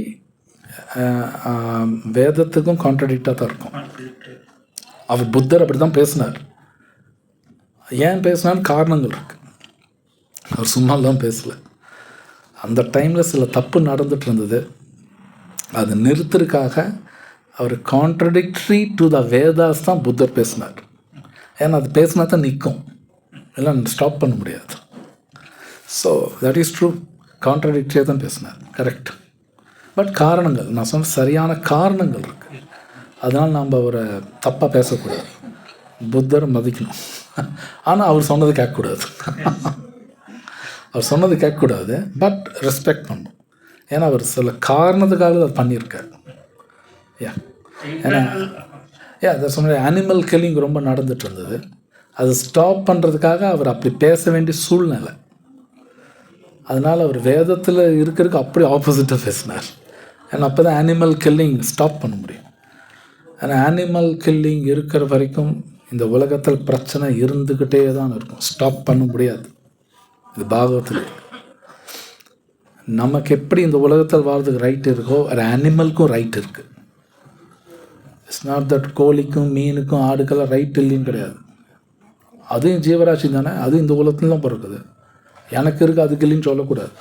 வேதத்துக்கும் கான்ட்ரடிக்டாக தான் இருக்கும். contradictory. அவர் புத்தர் அப்படி தான் பேசினார். ஏன் பேசினாலும் காரணங்கள் இருக்கு. அவர் சும்மாலாம் பேசலை. அந்த டைமில் சில தப்பு நடந்துட்டு இருந்தது. அதை நிறுத்துறதுக்காக அவர் கான்ட்ரடிக்டரி டு த வேதாஸ் தான் புத்தர் பேசினார். ஏன்னா அது பேசினா தான் நிற்கும், இல்லை ஸ்டாப் பண்ண முடியாது. ஸோ தட் இஸ் ட்ரூ, கான்ட்ரடிக்டரியாக தான் பேசினார், கரெக்ட். பட் காரணங்கள், நான் சொன்ன சரியான காரணங்கள் இருக்குது. அதனால் நாம் அவரை தப்பாக பேசக்கூடாது. புத்தரை மதிக்கணும், ஆனால் அவர் சொன்னது கேட்கக்கூடாது. அவர் சொன்னது கேட்கக்கூடாது, பட் ரெஸ்பெக்ட் பண்ணணும். ஏன்னா அவர் சில காரணத்துக்காக அதை பண்ணியிருக்கார். ஏன்னா அதை சொன்ன அனிமல் கில்லிங் ரொம்ப நடந்துட்டு இருந்தது. அதை ஸ்டாப் பண்ணுறதுக்காக அவர் அப்படி பேச வேண்டிய சூழ்நிலை. அதனால் அவர் வேதத்தில் இருக்கிறதுக்கு அப்படி ஆப்போசிட்டாக பேசினார். ஏன்னா அப்போ தான் அனிமல் கில்லிங் ஸ்டாப் பண்ண முடியும். ஏன்னா அனிமல் கில்லிங் இருக்கிற வரைக்கும் இந்த உலகத்தில் பிரச்சனை இருந்துக்கிட்டே தான் இருக்கும், ஸ்டாப் பண்ண முடியாது. இது பாகவத்தில் நமக்கு எப்படி இந்த உலகத்தில் வாழ்றதுக்கு ரைட் இருக்கோ, ஒரு அனிமலுக்கும் ரைட் இருக்குது. இட்ஸ் நாட் தட் கோழிக்கும் மீனுக்கும் ஆடுக்கெல்லாம் ரைட் இல்லைன்னு கிடையாது. அதுவும் ஜீவராசி தானே, அதுவும் இந்த உலகத்துல தான் பிறக்குது. எனக்கு இருக்குது அதுக்கு இல்லைன்னு சொல்லக்கூடாது.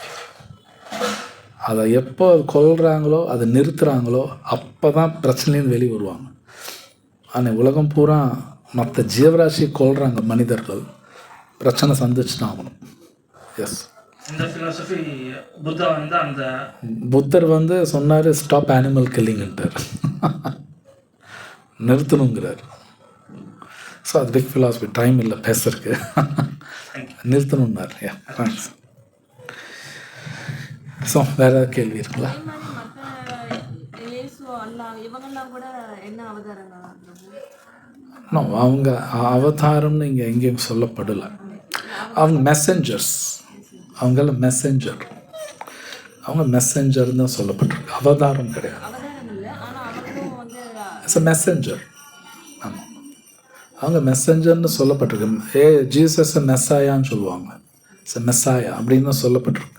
அதை எப்போ கொல்றாங்களோ, அதை நிறுத்துகிறாங்களோ, அப்போ தான் பிரச்சனையிலேருந்து வெளியே வருவாங்க. ஆனால் உலகம் பூரா மற்ற ஜீவராசியை கொல்றாங்க மனிதர்கள், பிரச்சனை சந்திச்சு தான் ஆகணும். எஸ், இந்த philosophy புத்தா வந்து அந்த புத்தர் வந்து சொன்னார் ஸ்டாப் அனிமல் கில்லிங்ன்ட்டார், நிறுத்தணுங்கிறார். ஸோ அது பிக் ஃபிலாசபி, டைம் இல்லை பேசுறதுக்கு, நிறுத்தணுன்னார். தேங்க்ஸ். ஸோ வேறு ஏதாவது கேள்வி இருக்குங்களா? நோ, அவங்க அவதாரம்னு இங்கே எங்கேயும் சொல்லப்படலை. அவங்க மெசஞ்சர்ஸ், அவங்கள மெசஞ்சர், அவங்க மெசஞ்சர் தான் சொல்லப்பட்டிருக்கு, அவதாரம் கிடையாது. It's a messenger. ஆமாம், அவங்க மெசஞ்சர்னு சொல்லப்பட்டிருக்கு. ஜீசஸ் மெஸ்ஸாயான்னு சொல்லுவாங்க. இட்ஸ் மெஸ்ஸாயா அப்படின்னு தான் சொல்லப்பட்டிருக்கு.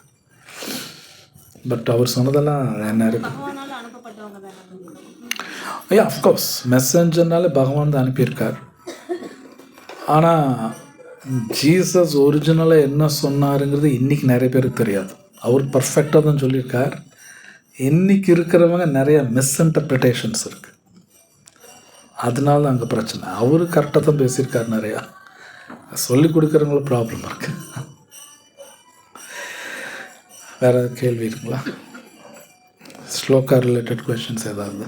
பட் அவர் சொன்னதெல்லாம் என்ன இருக்கு? அஃப்கோர்ஸ் மெசஞ்சர்னால பகவான் தான் அனுப்பியிருக்கார். ஆனால் ஜீசஸ் ஒரிஜினலாக என்ன சொன்னாருங்கிறது இன்றைக்கி நிறைய பேருக்கு தெரியாது. அவர் பர்ஃபெக்டாக தான் சொல்லியிருக்கார். இன்றைக்கி இருக்கிறவங்க நிறைய மிஸ்இன்டர்பிரிட்டேஷன்ஸ் இருக்குது. அதனால அங்கே பிரச்சனை. அவரு கரெக்டாக தான் பேசியிருக்கார். நிறையா சொல்லி கொடுக்குறவங்களும் ப்ராப்ளம் இருக்குது. வேறு ஏதாவது கேள்வி இருக்குங்களா? ஸ்லோகா ரிலேட்டட் கொஷின்ஸ் ஏதாவது?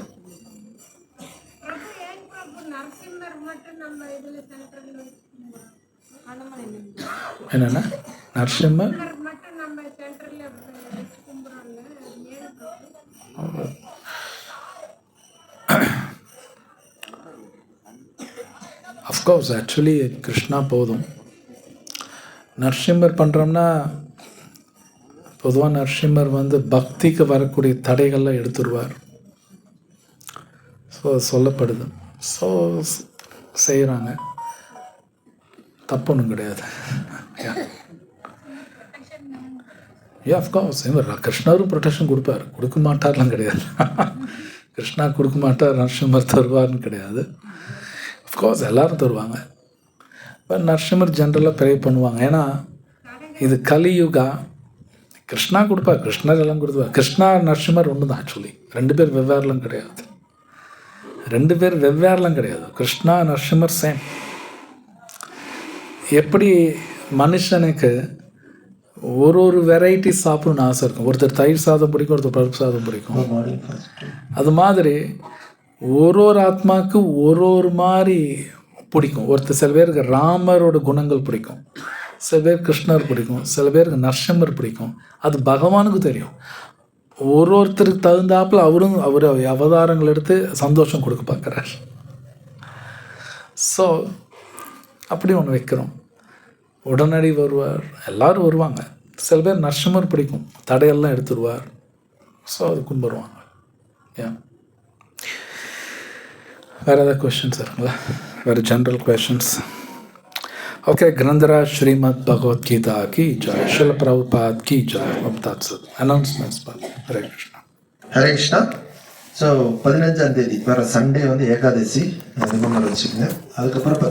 என்னென்ன நரசிம்மர்? அஃப்கோர்ஸ் ஆக்சுவலி கிருஷ்ணா போதும். நரசிம்மர் பண்ணுறோம்னா பொதுவாக நரசிம்மர் வந்து பக்திக்கு வரக்கூடிய தடைகள்லாம் எடுத்துருவார். ஸோ சொல்லப்படுது. ஸோ செய்கிறாங்க, தப்பு ஒன்றும் கிடையாது. அஃப்கோர்ஸ் கிருஷ்ணரும் ப்ரொடெக்ஷன் கொடுப்பார், கொடுக்க மாட்டார்லாம் கிடையாது. கிருஷ்ணா கொடுக்க மாட்டார், நரசிம்மர் தருவார்னு கிடையாது. அஃப்கோர்ஸ் எல்லோரும் தருவாங்க. பட் நரசிம்மர் ஜென்ரலாக ப்ரே பண்ணுவாங்க. ஏன்னா இது கலியுகா. கிருஷ்ணா கொடுப்பார், கிருஷ்ணர் எல்லாம் கொடுத்துருவார். கிருஷ்ணா நரசிம்மர் ஒன்று தான் ஆக்சுவலி, ரெண்டு பேர் வெவ்வேறுலாம் கிடையாது. ரெண்டு பேர் வெவ்வேறுலாம் கிடையாது. கிருஷ்ணா நரசிம்மர் சேம். எப்படி மனுஷனுக்கு ஒரு வெரைட்டி சாப்பிடணும்னு ஆசை இருக்கும். ஒருத்தர் தயிர் சாதம் பிடிக்கும், ஒருத்தர் பருப்பு சாதம் பிடிக்கும். அது மாதிரி ஒரு ஆத்மாவுக்கு ஒரு மாதிரி பிடிக்கும். ஒருத்தர் சில பேருக்கு ராமரோட குணங்கள் பிடிக்கும், சில பேர் கிருஷ்ணர் பிடிக்கும், சில பேருக்கு நரசிம்மர் பிடிக்கும். அது பகவானுக்கு தெரியும். ஒருத்தருக்கு தகுந்தாப்பில் அவர் அவதாரங்கள் எடுத்து சந்தோஷம் கொடுக்க பார்க்குறார். ஸோ அப்படி ஒன்று வைக்கிறோம். உடனடி வருவார், எல்லோரும் வருவாங்க. சில பேர் நரசிம்மர் பிடிக்கும், தடையெல்லாம் எடுத்துருவார். ஸோ அது கும்பிடுவாங்க. ஏன் வேறு ஏதாவது கொஷின்ஸ் இருக்குங்களா? வேறு general questions? Okay. Grantharaj Srimad Bhagavad Gita கி ஜெய், ஷில பிரபுபாத் கி ஜெய். அனௌன்ஸ்மெண்ட்ஸ். ஹரே கிருஷ்ணா. ஹரே கிருஷ்ணா. ஸோ 15ஆம் தேதி வர சண்டே வந்து ஏகாதசி ரிமெம்பர் வச்சுக்கோங்க. அதுக்கப்புறம்